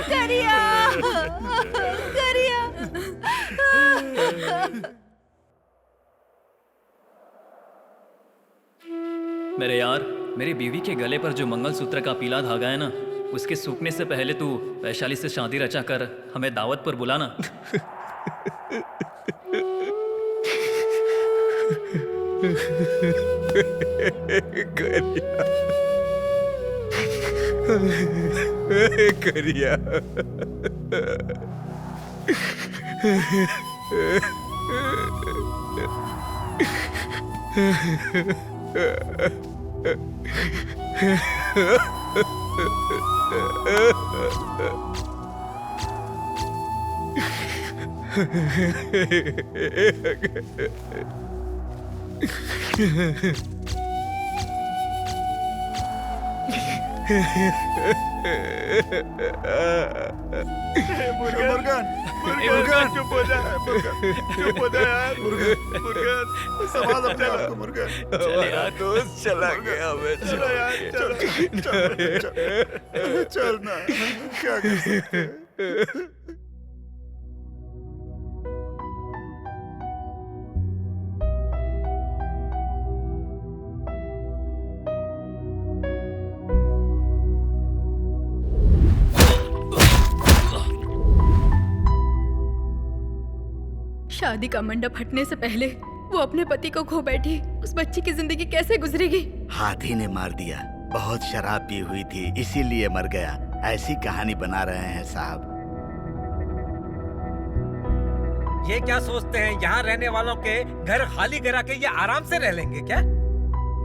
करिया करिया। मेरे यार, मेरी बीवी के गले पर जो मंगलसूत्र का पीला धागा है ना, उसके सूखने से पहले तू वैशाली से शादी रचा कर हमें दावत पर बुलाना। करिया मुर्गन चुप हो जा, चुप हो जा यार। मुर्गन संभाल अपने आप को मुर्गन। दोस्त चला गया, चलो यार, चल ना, क्या कर सकते हैं? शादी का मंडप हटने से पहले वो अपने पति को खो बैठी। उस बच्ची की जिंदगी कैसे गुजरेगी? हाथी ने मार दिया। बहुत शराब पी हुई थी, इसीलिए मर गया। ऐसी कहानी बना रहे हैं साहब। ये क्या सोचते हैं यहाँ रहने वालों के घर खाली करा के ये आराम से रह लेंगे क्या?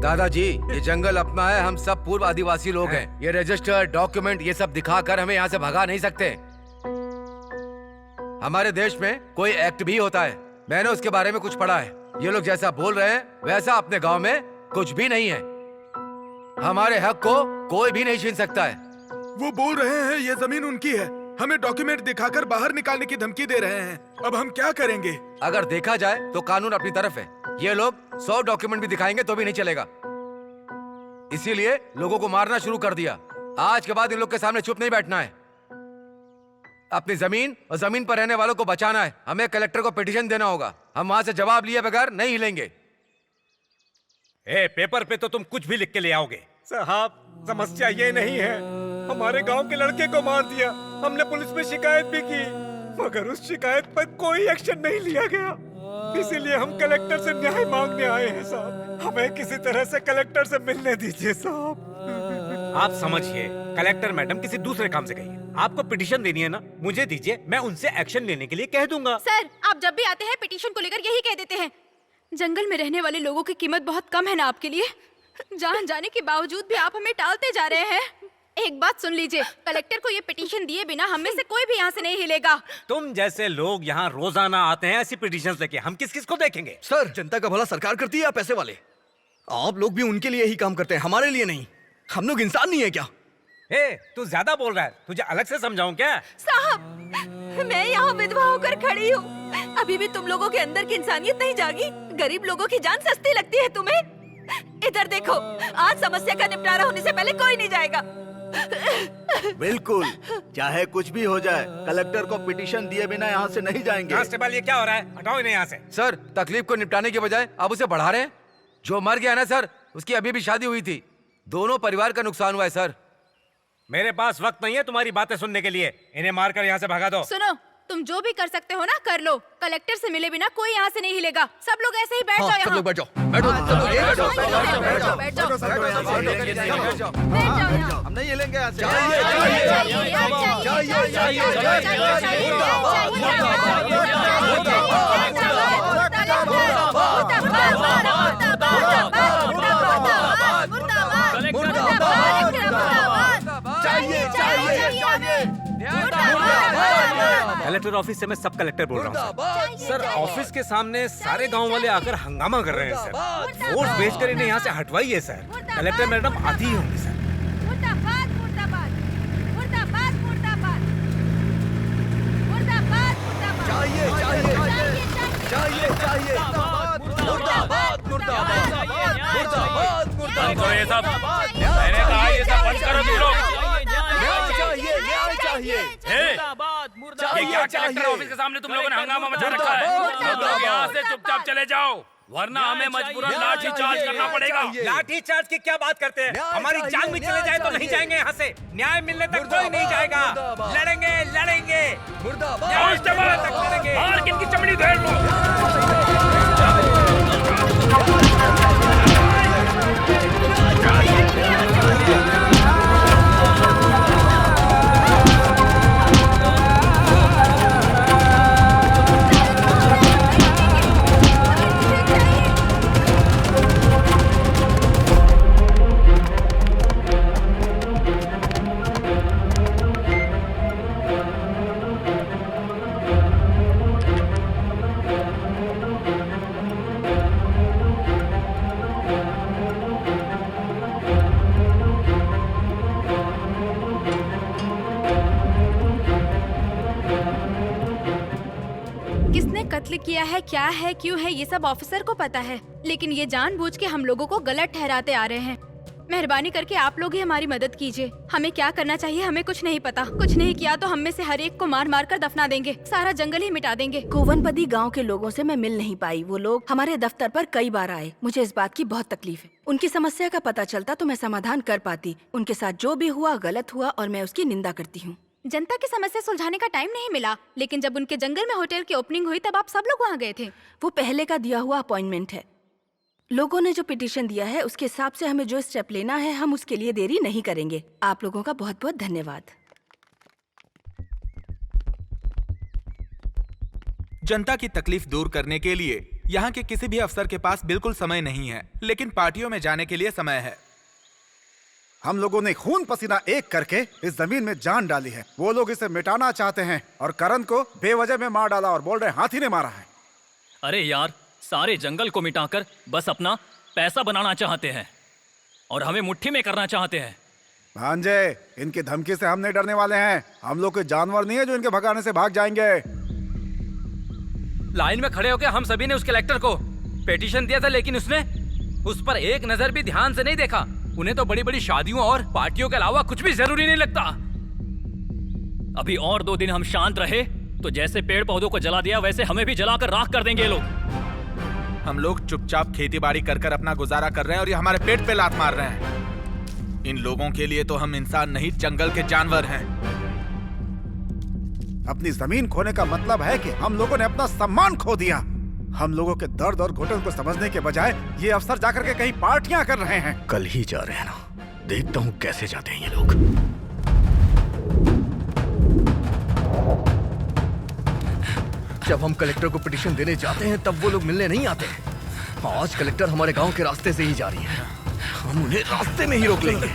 दादाजी, ये जंगल अपना है, हम सब पूर्व आदिवासी लोग हैं। ये रजिस्टर, डॉक्यूमेंट, ये सब दिखाकर हमें यहाँ से भगा नहीं सकते। हमारे देश में कोई एक्ट भी होता है, मैंने उसके बारे में कुछ पढ़ा है। ये लोग जैसा बोल रहे हैं वैसा अपने गांव में कुछ भी नहीं है। हमारे हक को कोई भी नहीं छीन सकता है। वो बोल रहे हैं ये जमीन उनकी है, हमें डॉक्यूमेंट दिखाकर बाहर निकालने की धमकी दे रहे हैं। अब हम क्या करेंगे? अगर देखा जाए तो कानून अपनी तरफ है। ये लोग 100 डॉक्यूमेंट भी दिखाएंगे तो भी नहीं चलेगा। इसीलिए लोगों को मारना शुरू कर दिया। आज के बाद इन लोग के सामने चुप नहीं बैठना है। अपनी जमीन और जमीन पर रहने वालों को बचाना है। हमें कलेक्टर को पिटीशन देना होगा। हम वहां से जवाब लिए बगैर नहीं हिलेंगे। पेपर पे तो तुम कुछ भी लिख के ले आओगे। साहब समस्या ये नहीं है, हमारे गांव के लड़के को मार दिया। हमने पुलिस में शिकायत भी की, मगर उस शिकायत पर कोई एक्शन नहीं लिया गया। इसीलिए हम कलेक्टर से न्याय मांगने आए हैं साहब। हमें किसी तरह से कलेक्टर से मिलने दीजिए साहब। आप समझिए, कलेक्टर मैडम किसी दूसरे काम से गई है। आपको पिटीशन देनी है ना, मुझे दीजिए, मैं उनसे एक्शन लेने के लिए कह दूंगा। सर, आप जब भी आते हैं पिटीशन को लेकर यही कह देते हैं। जंगल में रहने वाले लोगों की कीमत बहुत कम है ना आपके लिए। जान जाने के बावजूद भी आप हमें टालते जा रहे हैं। एक बात सुन लीजिए, कलेक्टर को ये पिटीशन दिए बिना हम में से कोई भी यहाँ से नहीं हिलेगा। तुम जैसे लोग यहाँ रोजाना आते हैं ऐसी पिटीशंस लेके, हम किस किस को देखेंगे? सर, जनता का भला सरकार करती है या पैसे वाले? आप लोग भी उनके लिए ही काम करते हैं, हमारे लिए नहीं। हम लोग इंसान नहीं है क्या? तू ज्यादा बोल रहा है, तुझे अलग से समझाऊं क्या? साहब, मैं यहाँ विधवा होकर खड़ी हूँ। अभी भी तुम लोगों के अंदर की इंसानियत नहीं जागी? गरीब लोगों की जान सस्ती लगती है तुम्हें? इधर देखो, आज समस्या का निपटारा होने से पहले कोई नहीं जाएगा। बिल्कुल, चाहे कुछ भी हो जाए, कलेक्टर को पिटीशन दिए बिना यहाँ से नहीं जाएंगे। कांस्टेबल, ये क्या हो रहा है? हटाओ इन्हें यहाँ से। सर, तकलीफ को निपटाने के बजाय आप उसे बढ़ा रहे हैं। जो मर गया ना सर, उसकी अभी भी शादी हुई थी। दोनों परिवार का नुकसान हुआ है सर। मेरे पास वक्त नहीं है तुम्हारी बातें सुनने के लिए। इन्हें मारकर यहाँ से भगा दो। सुनो, तुम जो भी कर सकते हो ना कर लो। कलेक्टर से मिले बिना कोई यहाँ से नहीं हिलेगा। सब लोग ऐसे ही बैठ जाओ यहाँ। सब लोग बैठ जाओ, बैठो, हम नहीं हिलेंगे यहाँ से। कलेक्टर ऑफिस से मैं सब कलेक्टर बोल रहा हूँ सर। ऑफिस के सामने सारे गांव वाले आकर हंगामा कर रहे हैं सर। फोर्स भेजकर इन्हें यहाँ से हटवाइए सर। कलेक्टर मैडम आती ही होंगी सर। मुर्दाबाद, मुर्दाबाद, मुर्दाबाद, मुर्दाबाद, मुर्दाबाद, मुर्दाबाद। चाहिए, चाहिए, चाहिए, चाहिए, मुर्दाबाद, मुर्दाबाद, मुर्दाबाद, मुर्दाबाद। ये सब मैंने कहा, ये सब बंद करो तुम लोग। न्याय चाहिए, न्याय चाहिए। ये क्या कलेक्टर ऑफिस के सामने तुम लोगों ने हंगामा मचा रखा है? तुम लोग यहाँ से चुपचाप चले जाओ, वरना हमें मजबूरन लाठी चार्ज करना पड़ेगा। लाठी चार्ज की क्या बात करते हैं? हमारी जान भी चले जाए तो नहीं जाएंगे यहाँ से। न्याय मिलने तक कोई नहीं जाएगा। लड़ेंगे, लड़ेंगे, न्याय तक लड़ेंगे। और किनकी चमड़ी धेड़ लो। किसने कत्ल किया है, क्या है, क्यों है, ये सब ऑफिसर को पता है। लेकिन ये जानबूझ के हम लोगों को गलत ठहराते आ रहे हैं। मेहरबानी करके आप लोग ही हमारी मदद कीजिए। हमें क्या करना चाहिए हमें कुछ नहीं पता। कुछ नहीं किया तो हम में से हर एक को मार मार कर दफना देंगे। सारा जंगल ही मिटा देंगे। कोवनपदी गांव के लोगों से मैं मिल नहीं पाई। वो लोग हमारे दफ्तर पर कई बार आए। मुझे इस बात की बहुत तकलीफ है। उनकी समस्या का पता चलता तो मैं समाधान कर पाती। उनके साथ जो भी हुआ गलत हुआ और मैं उसकी निंदा करती हूँ। जनता की समस्या सुलझाने का टाइम नहीं मिला, लेकिन जब उनके जंगल में होटल की ओपनिंग हुई तब आप सब लोग वहाँ गए थे। वो पहले का दिया हुआ अपॉइंटमेंट है। लोगों ने जो पिटीशन दिया है उसके हिसाब से हमें जो स्टेप लेना है हम उसके लिए देरी नहीं करेंगे। आप लोगों का बहुत बहुत धन्यवाद। जनता की तकलीफ दूर करने के लिए यहाँ के किसी भी अफसर के पास बिल्कुल समय नहीं है, लेकिन पार्टियों में जाने के लिए समय है। हम लोगों ने खून पसीना एक करके इस जमीन में जान डाली है। वो लोग इसे मिटाना चाहते हैं और करण को बेवजह में मार डाला और बोल रहे हाथी ने मारा है। अरे यार, सारे जंगल को मिटाकर बस अपना पैसा बनाना चाहते हैं। और हमें मुट्ठी में करना चाहते हैं। भांजे, इनकी धमकी से हम नहीं डरने वाले हैं। हम लोग कोई जानवर नहीं है जो इनके भगाने से भाग जाएंगे। लाइन में खड़े होकर हम सभी ने उस कलेक्टर को पेटिशन दिया था, लेकिन उसने उस पर एक नजर भी ध्यान से नहीं देखा। उन्हें तो बड़ी बड़ी शादियों और पार्टियों के अलावा कुछ भी जरूरी नहीं लगता। अभी और 2 दिन हम शांत रहे तो जैसे पेड़ पौधों को जला दिया वैसे हमें भी जलाकर राख कर देंगे ये लोग। हम लोग चुपचाप खेती बाड़ी कर कर अपना गुजारा कर रहे हैं और ये हमारे पेट पे लात मार रहे हैं। इन लोगों के लिए तो हम इंसान नहीं, जंगल के जानवर हैं। अपनी जमीन खोने का मतलब है कि हम लोगों ने अपना सम्मान खो दिया। हम लोगों के दर्द और घुटन को समझने के बजाय ये अफसर जाकर के कहीं पार्टियां कर रहे हैं। कल ही जा रहे हैं ना, देखता हूँ कैसे जाते हैं ये लोग। जब हम कलेक्टर को पिटीशन देने जाते हैं तब वो लोग मिलने नहीं आते। आज कलेक्टर हमारे गांव के रास्ते से ही जा रही है, हम उन्हें रास्ते में ही रोक लेंगे।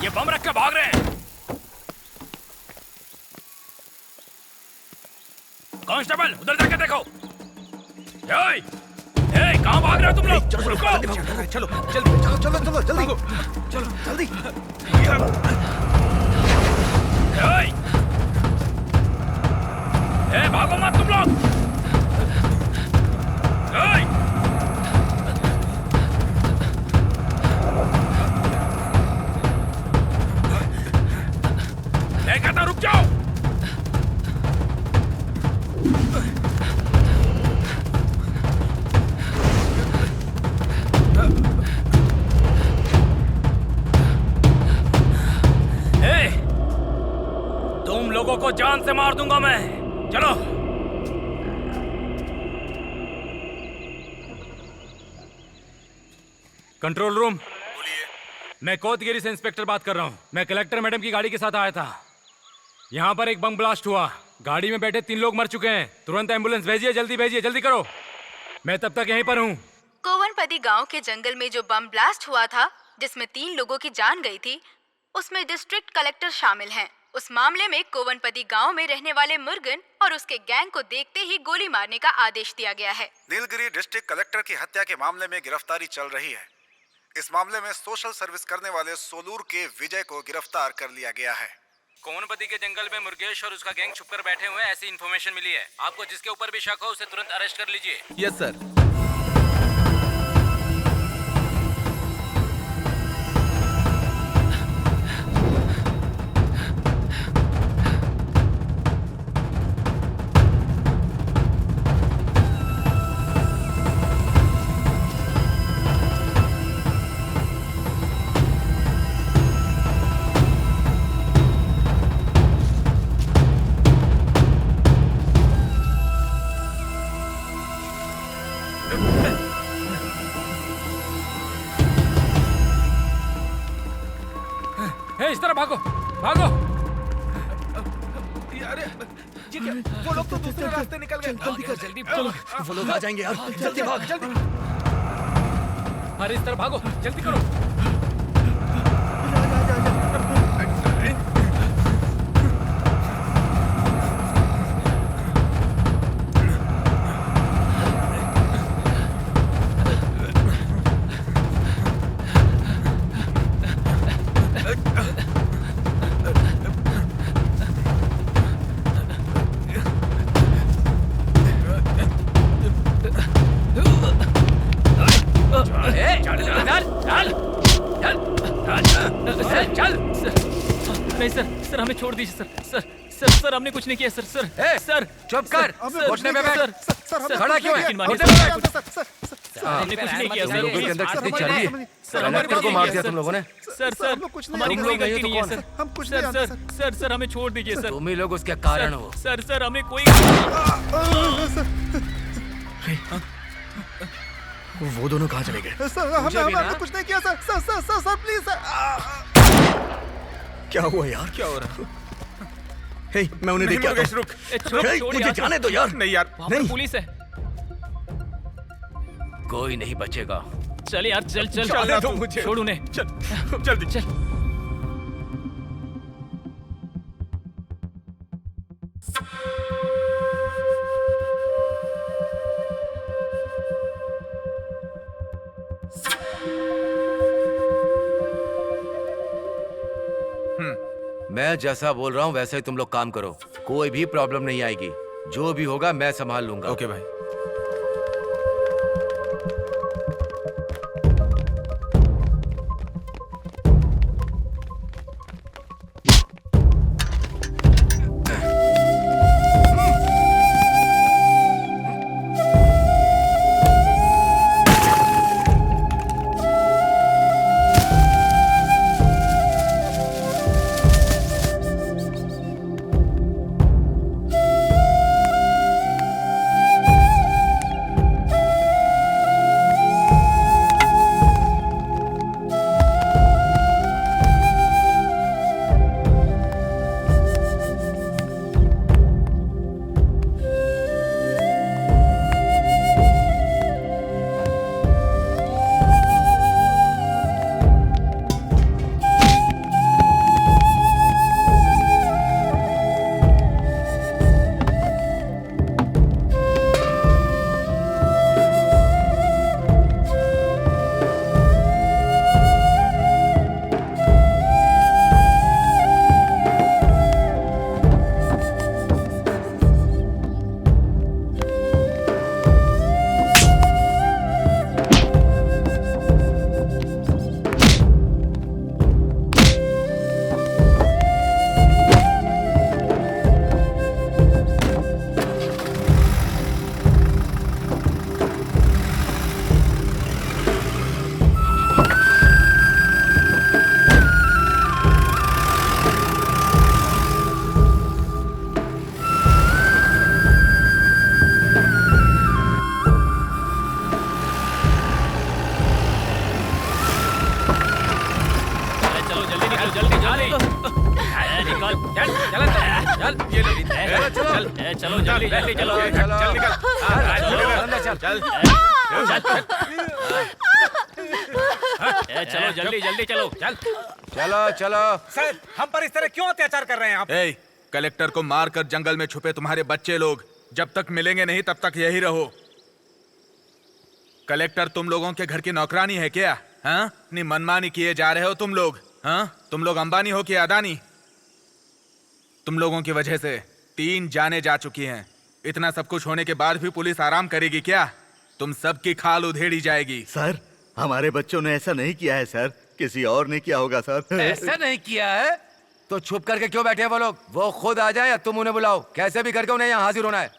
ये बम रख के भाग रहे हैं। कांस्टेबल, उधर जाके देखो। कहाँ भाग रहे हो तुम लोग? चलो जल्दी। भागो मत तुम लोग। मैं कहता रुक जाओ। तुम लोगों को जान से मार दूंगा मैं। चलो। Control room. मैं कोतगिरी से इंस्पेक्टर बात कर रहा हूँ। मैं कलेक्टर मैडम की गाड़ी के साथ आया था। यहाँ पर एक बम ब्लास्ट हुआ। गाड़ी में बैठे 3 लोग मर चुके हैं। तुरंत एम्बुलेंस भेजिए, जल्दी करो। मैं तब तक यहीं पर हूँ। कोवनपदी गांव के जंगल में जो बम ब्लास्ट हुआ था, जिसमें 3 लोगों की जान गई थी, उसमें डिस्ट्रिक्ट कलेक्टर शामिल हैं। उस मामले में कोवनपदी गांव में रहने वाले मुर्गन और उसके गैंग को देखते ही गोली मारने का आदेश दिया गया है। नीलगिरी डिस्ट्रिक्ट कलेक्टर की हत्या के मामले में गिरफ्तारी चल रही है। इस मामले में सोशल सर्विस करने वाले सोलूर के विजय को गिरफ्तार कर लिया गया है। कोवनपदी के जंगल में मुर्गेश और उसका गैंग छुपकर बैठे हुए हैं, ऐसी इन्फॉर्मेशन मिली है। आपको जिसके ऊपर भी शक हो उसे तुरंत अरेस्ट कर लीजिए। Yes sir. इस तरह भागो। अरे ये क्या? वो लोग तो दूसरे रास्ते निकल गए। जल्दी चलो, वो लोग आ जाएंगे यार। जल्दी भाग। अरे इस तरह भागो, जल्दी करो। चल छोड़ दीजिए सर सर सर सर हमने कुछ नहीं किया सर सर सर चुप कर घुटने पे बैठ खड़ा क्यों है हमने घुटने पे बैठ कुछ नहीं किया तुम लोगों के अंदर कितनी चर्बी है कलेक्टर को मार दिया तुम लोगों ने सर सर हमारी कोई गलती नहीं है सर हम कुछ सर सर सर सर हमें छोड़ दीजिए सर तुम ही लोग उसके कारण हो सर सर हमें कोई वो दोनों कहाँ चले गए? सर हमने कुछ नहीं किया sir sir sir sir sir please sir. क्या हुआ यार? क्या हो रहा है? हे, मैं उन्हें देख के आता हूँ। हे, मुझे जाने दो यार। नहीं यार, नहीं पुलिस है। कोई नहीं बचेगा। चल यार चल चल जाने दो मुझे। छोड़ उन्हें। चल जल्दी चल। मैं जैसा बोल रहा हूँ वैसे ही तुम लोग काम करो, कोई भी प्रॉब्लम नहीं आएगी। जो भी होगा मैं संभाल लूंगा। ओके भाई। चलो जल्दी जल्दी चलो चलो निकल अंदर चल चलो जल्दी जल्दी चलो चल चलो चलो। सर हम पर इस तरह क्यों अत्याचार कर रहे हैं आप? कलेक्टर को मारकर जंगल में छुपे तुम्हारे बच्चे लोग जब तक मिलेंगे नहीं तब तक यही रहो। कलेक्टर तुम लोगों के घर की नौकरानी है क्या? हाँ, नहीं मनमानी किए जा रहे हो तुम लोग। हाँ, तुम लोग अंबानी हो कि अदानी? तुम लोगों की वजह से 3 जानें जा चुकी हैं। इतना सब कुछ होने के बाद भी पुलिस आराम करेगी क्या? तुम सबकी खाल उधेड़ी जाएगी। सर, हमारे बच्चों ने ऐसा नहीं किया है सर, किसी और ने किया होगा सर। ऐसा नहीं किया है तो छुप करके क्यों बैठे हैं वो लोग? वो खुद आ जाए या तुम उन्हें बुलाओ, कैसे भी करके उन्हें यहाँ हाजिर होना है।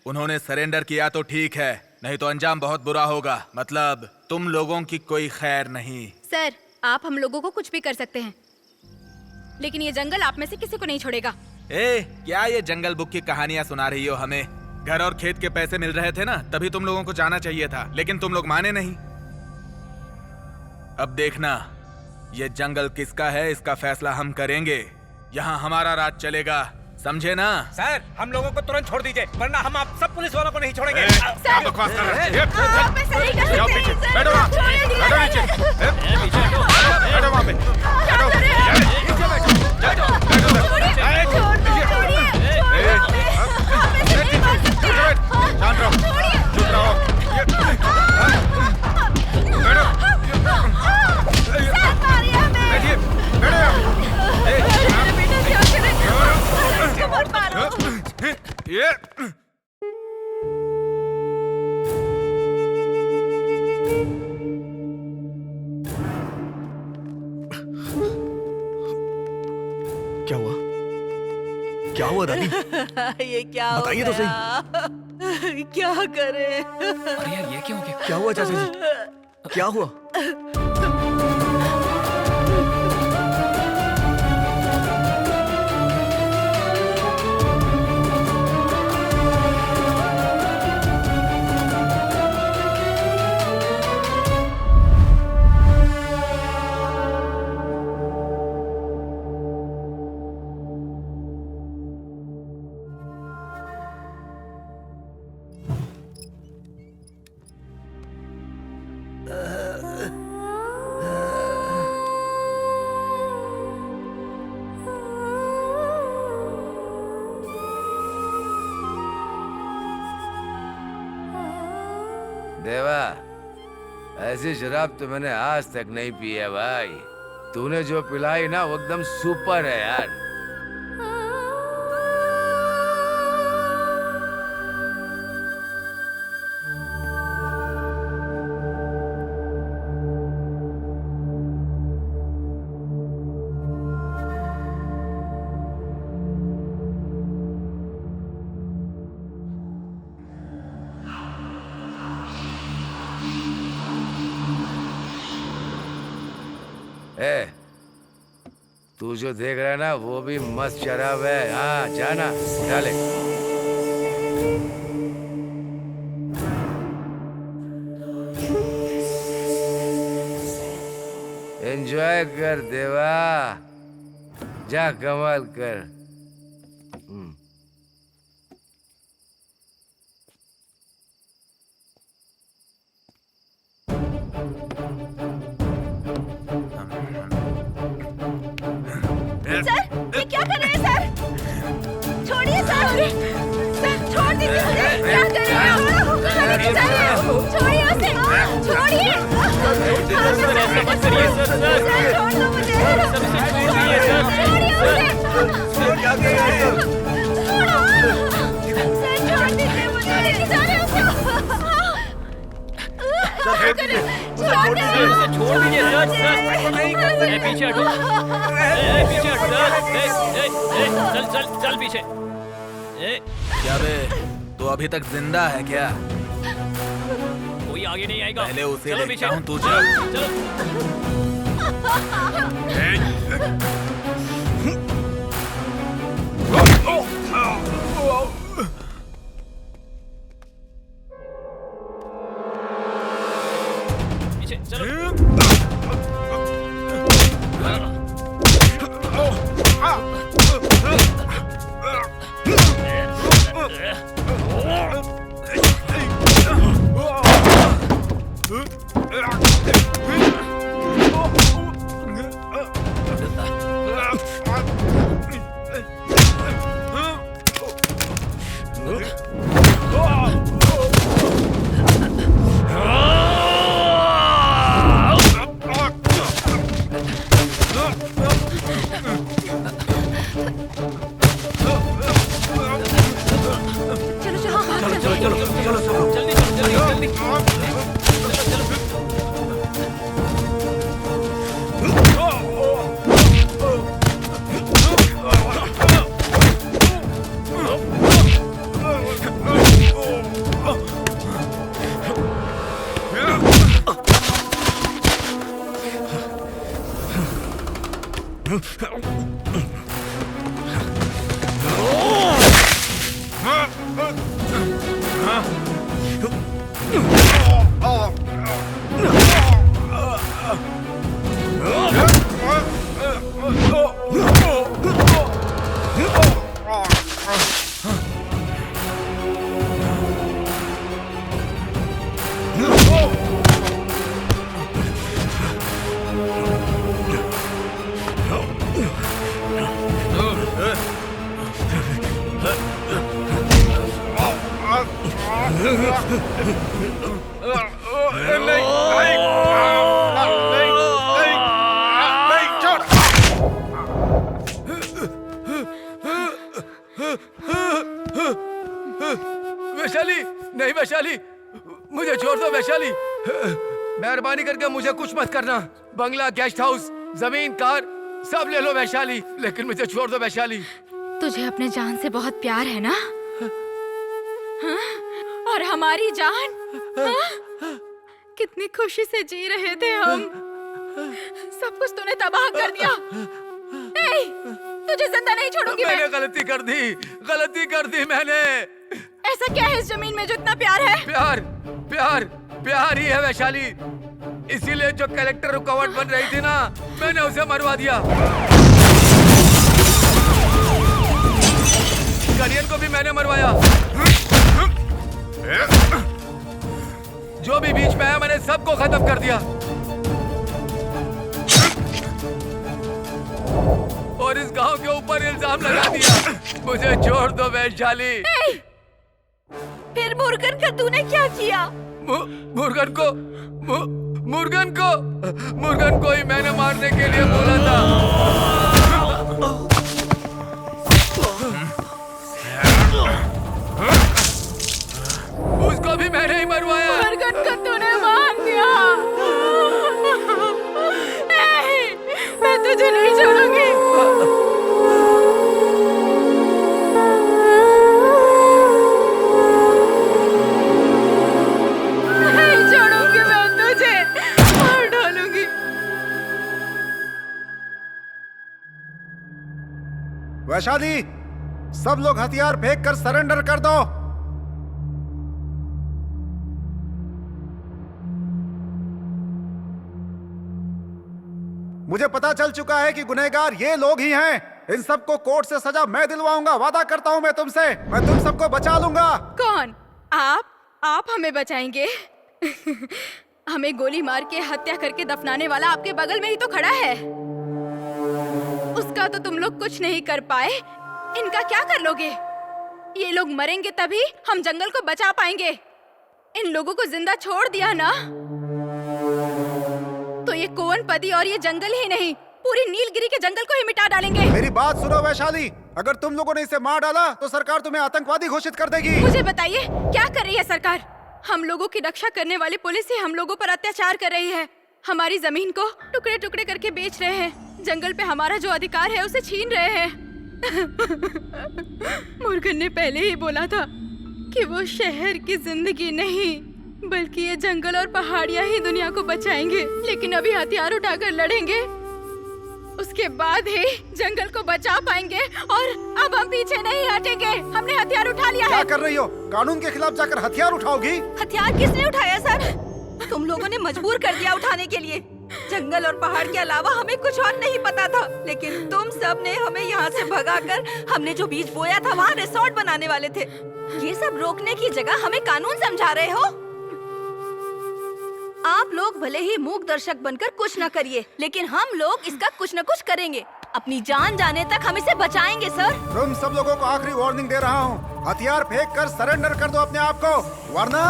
उन्होंने सरेंडर किया तो ठीक है, नहीं तो अंजाम बहुत बुरा होगा। मतलब तुम लोगों की कोई खैर नहीं। सर, आप हम लोगों को कुछ भी कर सकते हैं, लेकिन ये जंगल आप में से किसी को नहीं छोड़ेगा। क्या ये जंगल बुक की कहानियां सुना रही हो हमें? घर और खेत के पैसे मिल रहे थे ना, तभी तुम लोगों को जाना चाहिए था, लेकिन तुम लोग माने नहीं। अब देखना, ये जंगल किसका है इसका फैसला हम करेंगे। यहाँ हमारा राज चलेगा, समझे ना? सर, हम लोगों को तुरंत छोड़ दीजिए, वरना हम आप सब पुलिस वालों को नहीं छोड़ेंगे। क्या बकवास कर रहे हैं? जाओ पीछे, बैठो वहाँ, बैठो नीचे, बैठो वहाँ पे, शांत रहो, चुप रहो, बैठिए, क्या हुआ? क्या हुआ दादी? ये क्या हो बताइए तो सही। गया? क्या करे? अरे यार ये क्या हो गया? क्या हुआ चाचा जी? क्या हुआ? देवा, ऐसी शराब तो मैंने आज तक नहीं पी है भाई। तूने जो पिलाई ना वो एकदम सुपर है यार। ए, तू जो देख रहा है ना वो भी मस्त शराब है। हाँ जाना डाले। एंजॉय कर देवा, जा कमाल कर। सर, ये क्या कर रहे हैं सर? छोड़िए सर। सर, छोड़ दीजिए मुझे। क्या कर रहे हैं? कहाँ लेके जा रहे हैं? छोड़िए उसे। छोड़िए। सर ऐसा मत करिए सर। सर, छोड़ दो मुझे। छोड़िए उसे। सर क्या कर रहे हैं? सर, छोड़ दीजिए मुझे। लेके जा रहे हैं उसको। छोड़ दीजिए सर। नहीं कर पीछे हटो। पीछे हट सर। चल चल पीछे। क्या बे, तू अभी तक जिंदा है क्या? कोई आगे नहीं आएगा। पहले उसे चलो देखता पीछे। हूँ, तू चल। चलो। पीछे चलो। वैशाली, नहीं वैशाली, मुझे छोड़ दो वैशाली। मेहरबानी करके मुझे कुछ मत करना। बंगला, गेस्ट हाउस, जमीन, कार सब ले लो वैशाली, लेकिन मुझे छोड़ दो वैशाली। तुझे अपने जान से बहुत प्यार है ना? हाँ? और हमारी जान? हाँ? कितनी खुशी से जी रहे थे हम। सब कुछ तूने तबाह कर दिया। नहीं, तुझे जिंदा नहीं छोड़ूंगी मैं। मैंने गलती कर दी मैंने। ऐसा क्या है इस जमीन में जो इतना प्यार है? प्यार ही है वैशाली। इसीलिए जो कलेक्टर रुकावट बन रही थी ना, मैंने उसे मरवा दिया। करियन को भी मैंने मरवाया। जो भी बीच में आया मैंने सबको खत्म कर दिया। और इस गांव के ऊपर इल्जाम लगा दिया। मुझे छोड़ दो वैशाली। फिर मुर्गन का तूने क्या किया? मुर्गन को ही मैंने मारने के लिए बोला था। उसको भी मैंने ही मरवाया। मुर्गन को तूने मार दिया। नहीं, मैं तुझे नहीं छोड़ूंगी। नहीं छोड़ूंगी मैं तुझे, मार डालूंगी। वैशाली, सब लोग हथियार फेंक कर सरेंडर कर दो। मुझे पता चल चुका है कि गुनहगार ये लोग ही हैं। इन सबको कोर्ट से सजा मैं दिलवाऊंगा। वादा करता हूँ मैं तुमसे। मैं तुम सबको बचा लूंगा। कौन? आप हमें बचाएंगे? हमें गोली मार के हत्या करके दफनाने वाला आपके बगल में ही तो खड़ा है। उसका तो तुम लोग कुछ नहीं कर पाए। इनका क्या कर लोगे? ये लोग मरेंगे तभी हम जंगल को बचा पाएंगे। इन लोगों को जिंदा छोड़ दिया ना तो ये कोवनपदी और ये जंगल ही नहीं, पूरी नीलगिरी के जंगल को ही मिटा डालेंगे। मेरी बात सुनो वैशाली, अगर तुम लोगों ने इसे मार डाला तो सरकार तुम्हें आतंकवादी घोषित कर देगी। मुझे बताइए क्या कर रही है सरकार? हम लोगों की रक्षा करने वाली पुलिस ही हम लोगों पर अत्याचार कर रही है। हमारी जमीन को टुकड़े टुकड़े करके बेच रहे हैं। जंगल पे हमारा जो अधिकार है उसे छीन रहे हैं। मुर्गन ने पहले ही बोला था कि वो शहर की जिंदगी नहीं बल्कि ये जंगल और पहाड़ियां ही दुनिया को बचाएंगे। लेकिन अभी हथियार उठाकर लड़ेंगे, उसके बाद ही जंगल को बचा पाएंगे। और अब हम पीछे नहीं हटेंगे। हमने हथियार उठा लिया है। क्या कर रही हो? कानून के खिलाफ जाकर हथियार उठाओगी? हथियार किसने उठाया सर? तुम लोगों ने मजबूर कर दिया उठाने के लिए। जंगल और पहाड़ के अलावा हमें कुछ और नहीं पता था। लेकिन तुम सब ने हमें यहाँ से भगाकर हमने जो बीज बोया था वहाँ रिसोर्ट बनाने वाले थे। ये सब रोकने की जगह हमें कानून समझा रहे हो। आप लोग भले ही मूक दर्शक बनकर कुछ न करिए, लेकिन हम लोग इसका कुछ न कुछ करेंगे। अपनी जान जाने तक हम इसे बचाएंगे सर। तुम सब लोगों को आखिरी वार्निंग दे रहा हूँ। हथियार फेंक कर सरेंडर कर दो अपने आप को, वरना।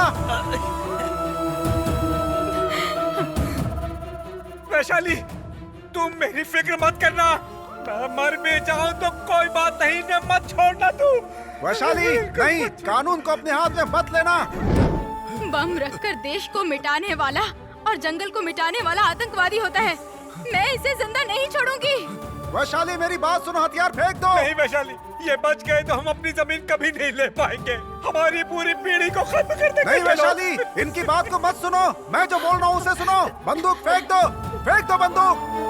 वैशाली, तुम मेरी फिक्र मत करना। मैं मर भी जाऊं तो कोई बात नहीं, ने मत छोड़ना तू। वैशाली, नहीं, कानून को अपने हाथ में मत लेना। बम रखकर देश को मिटाने वाला और जंगल को मिटाने वाला आतंकवादी होता है। मैं इसे जिंदा नहीं छोड़ूंगी। वैशाली, मेरी बात सुनो, हथियार फेंक दो। नहीं वैशाली, ये बच गए तो हम अपनी जमीन कभी नहीं ले पाएंगे। हमारी पूरी पीढ़ी को खत्म कर देंगे। नहीं वैशाली, इनकी बात को मत सुनो। मैं जो बोल रहा हूँ उसे सुनो। बंदूक फेंक दो, फेंक दो बंदूक।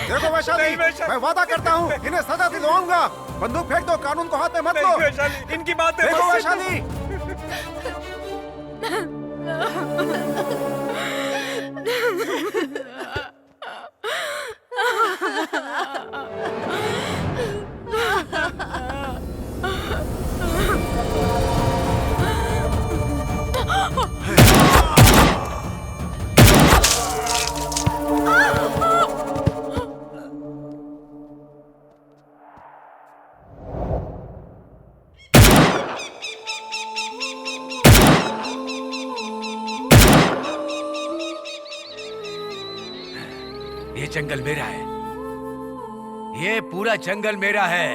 देखो वैशाली, मैं वादा करता हूँ इन्हें सजा दिलवाऊंगा। बंदूक फेंक दो, कानून को हाथ में मत लो। वैशाली, इनकी बातें देखो वैशाली। ये जंगल मेरा है। ये पूरा जंगल मेरा है।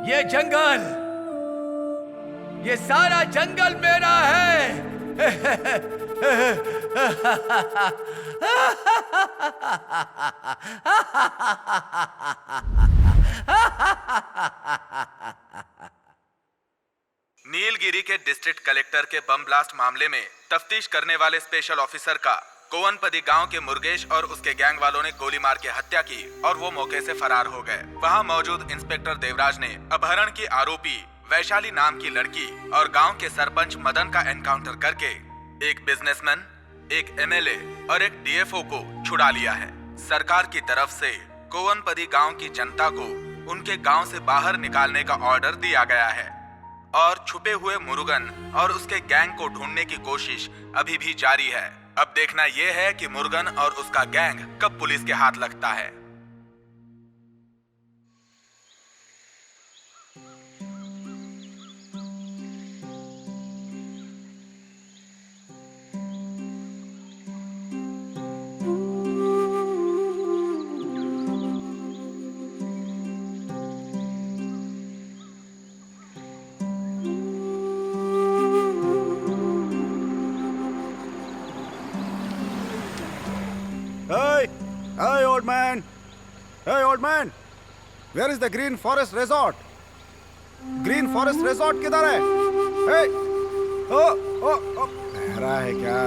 ये जंगल ये सारा जंगल मेरा है। नीलगिरी के डिस्ट्रिक्ट कलेक्टर के बम ब्लास्ट मामले में तफ्तीश करने वाले स्पेशल ऑफिसर का कोवनपदी गांव के मुर्गेश और उसके गैंग वालों ने गोली मार के हत्या की और वो मौके से फरार हो गए। वहां मौजूद इंस्पेक्टर देवराज ने अपहरण की आरोपी वैशाली नाम की लड़की और गांव के सरपंच मदन का एनकाउंटर करके एक बिजनेसमैन, एक एमएलए और एक डीएफओ को छुड़ा लिया है। सरकार की तरफ से कोवनपदी गांव की जनता को उनके गांव से बाहर निकालने का ऑर्डर दिया गया है और छुपे हुए मुरुगन और उसके गैंग को ढूंढने की कोशिश अभी भी जारी है। अब देखना यह है कि मुरुगन और उसका गैंग कब पुलिस के हाथ लगता है। Hey, old man! Hey, old man! Where is the Green Forest Resort? Green Forest Resort किधर है? Hey! Oh! बहरा है क्या?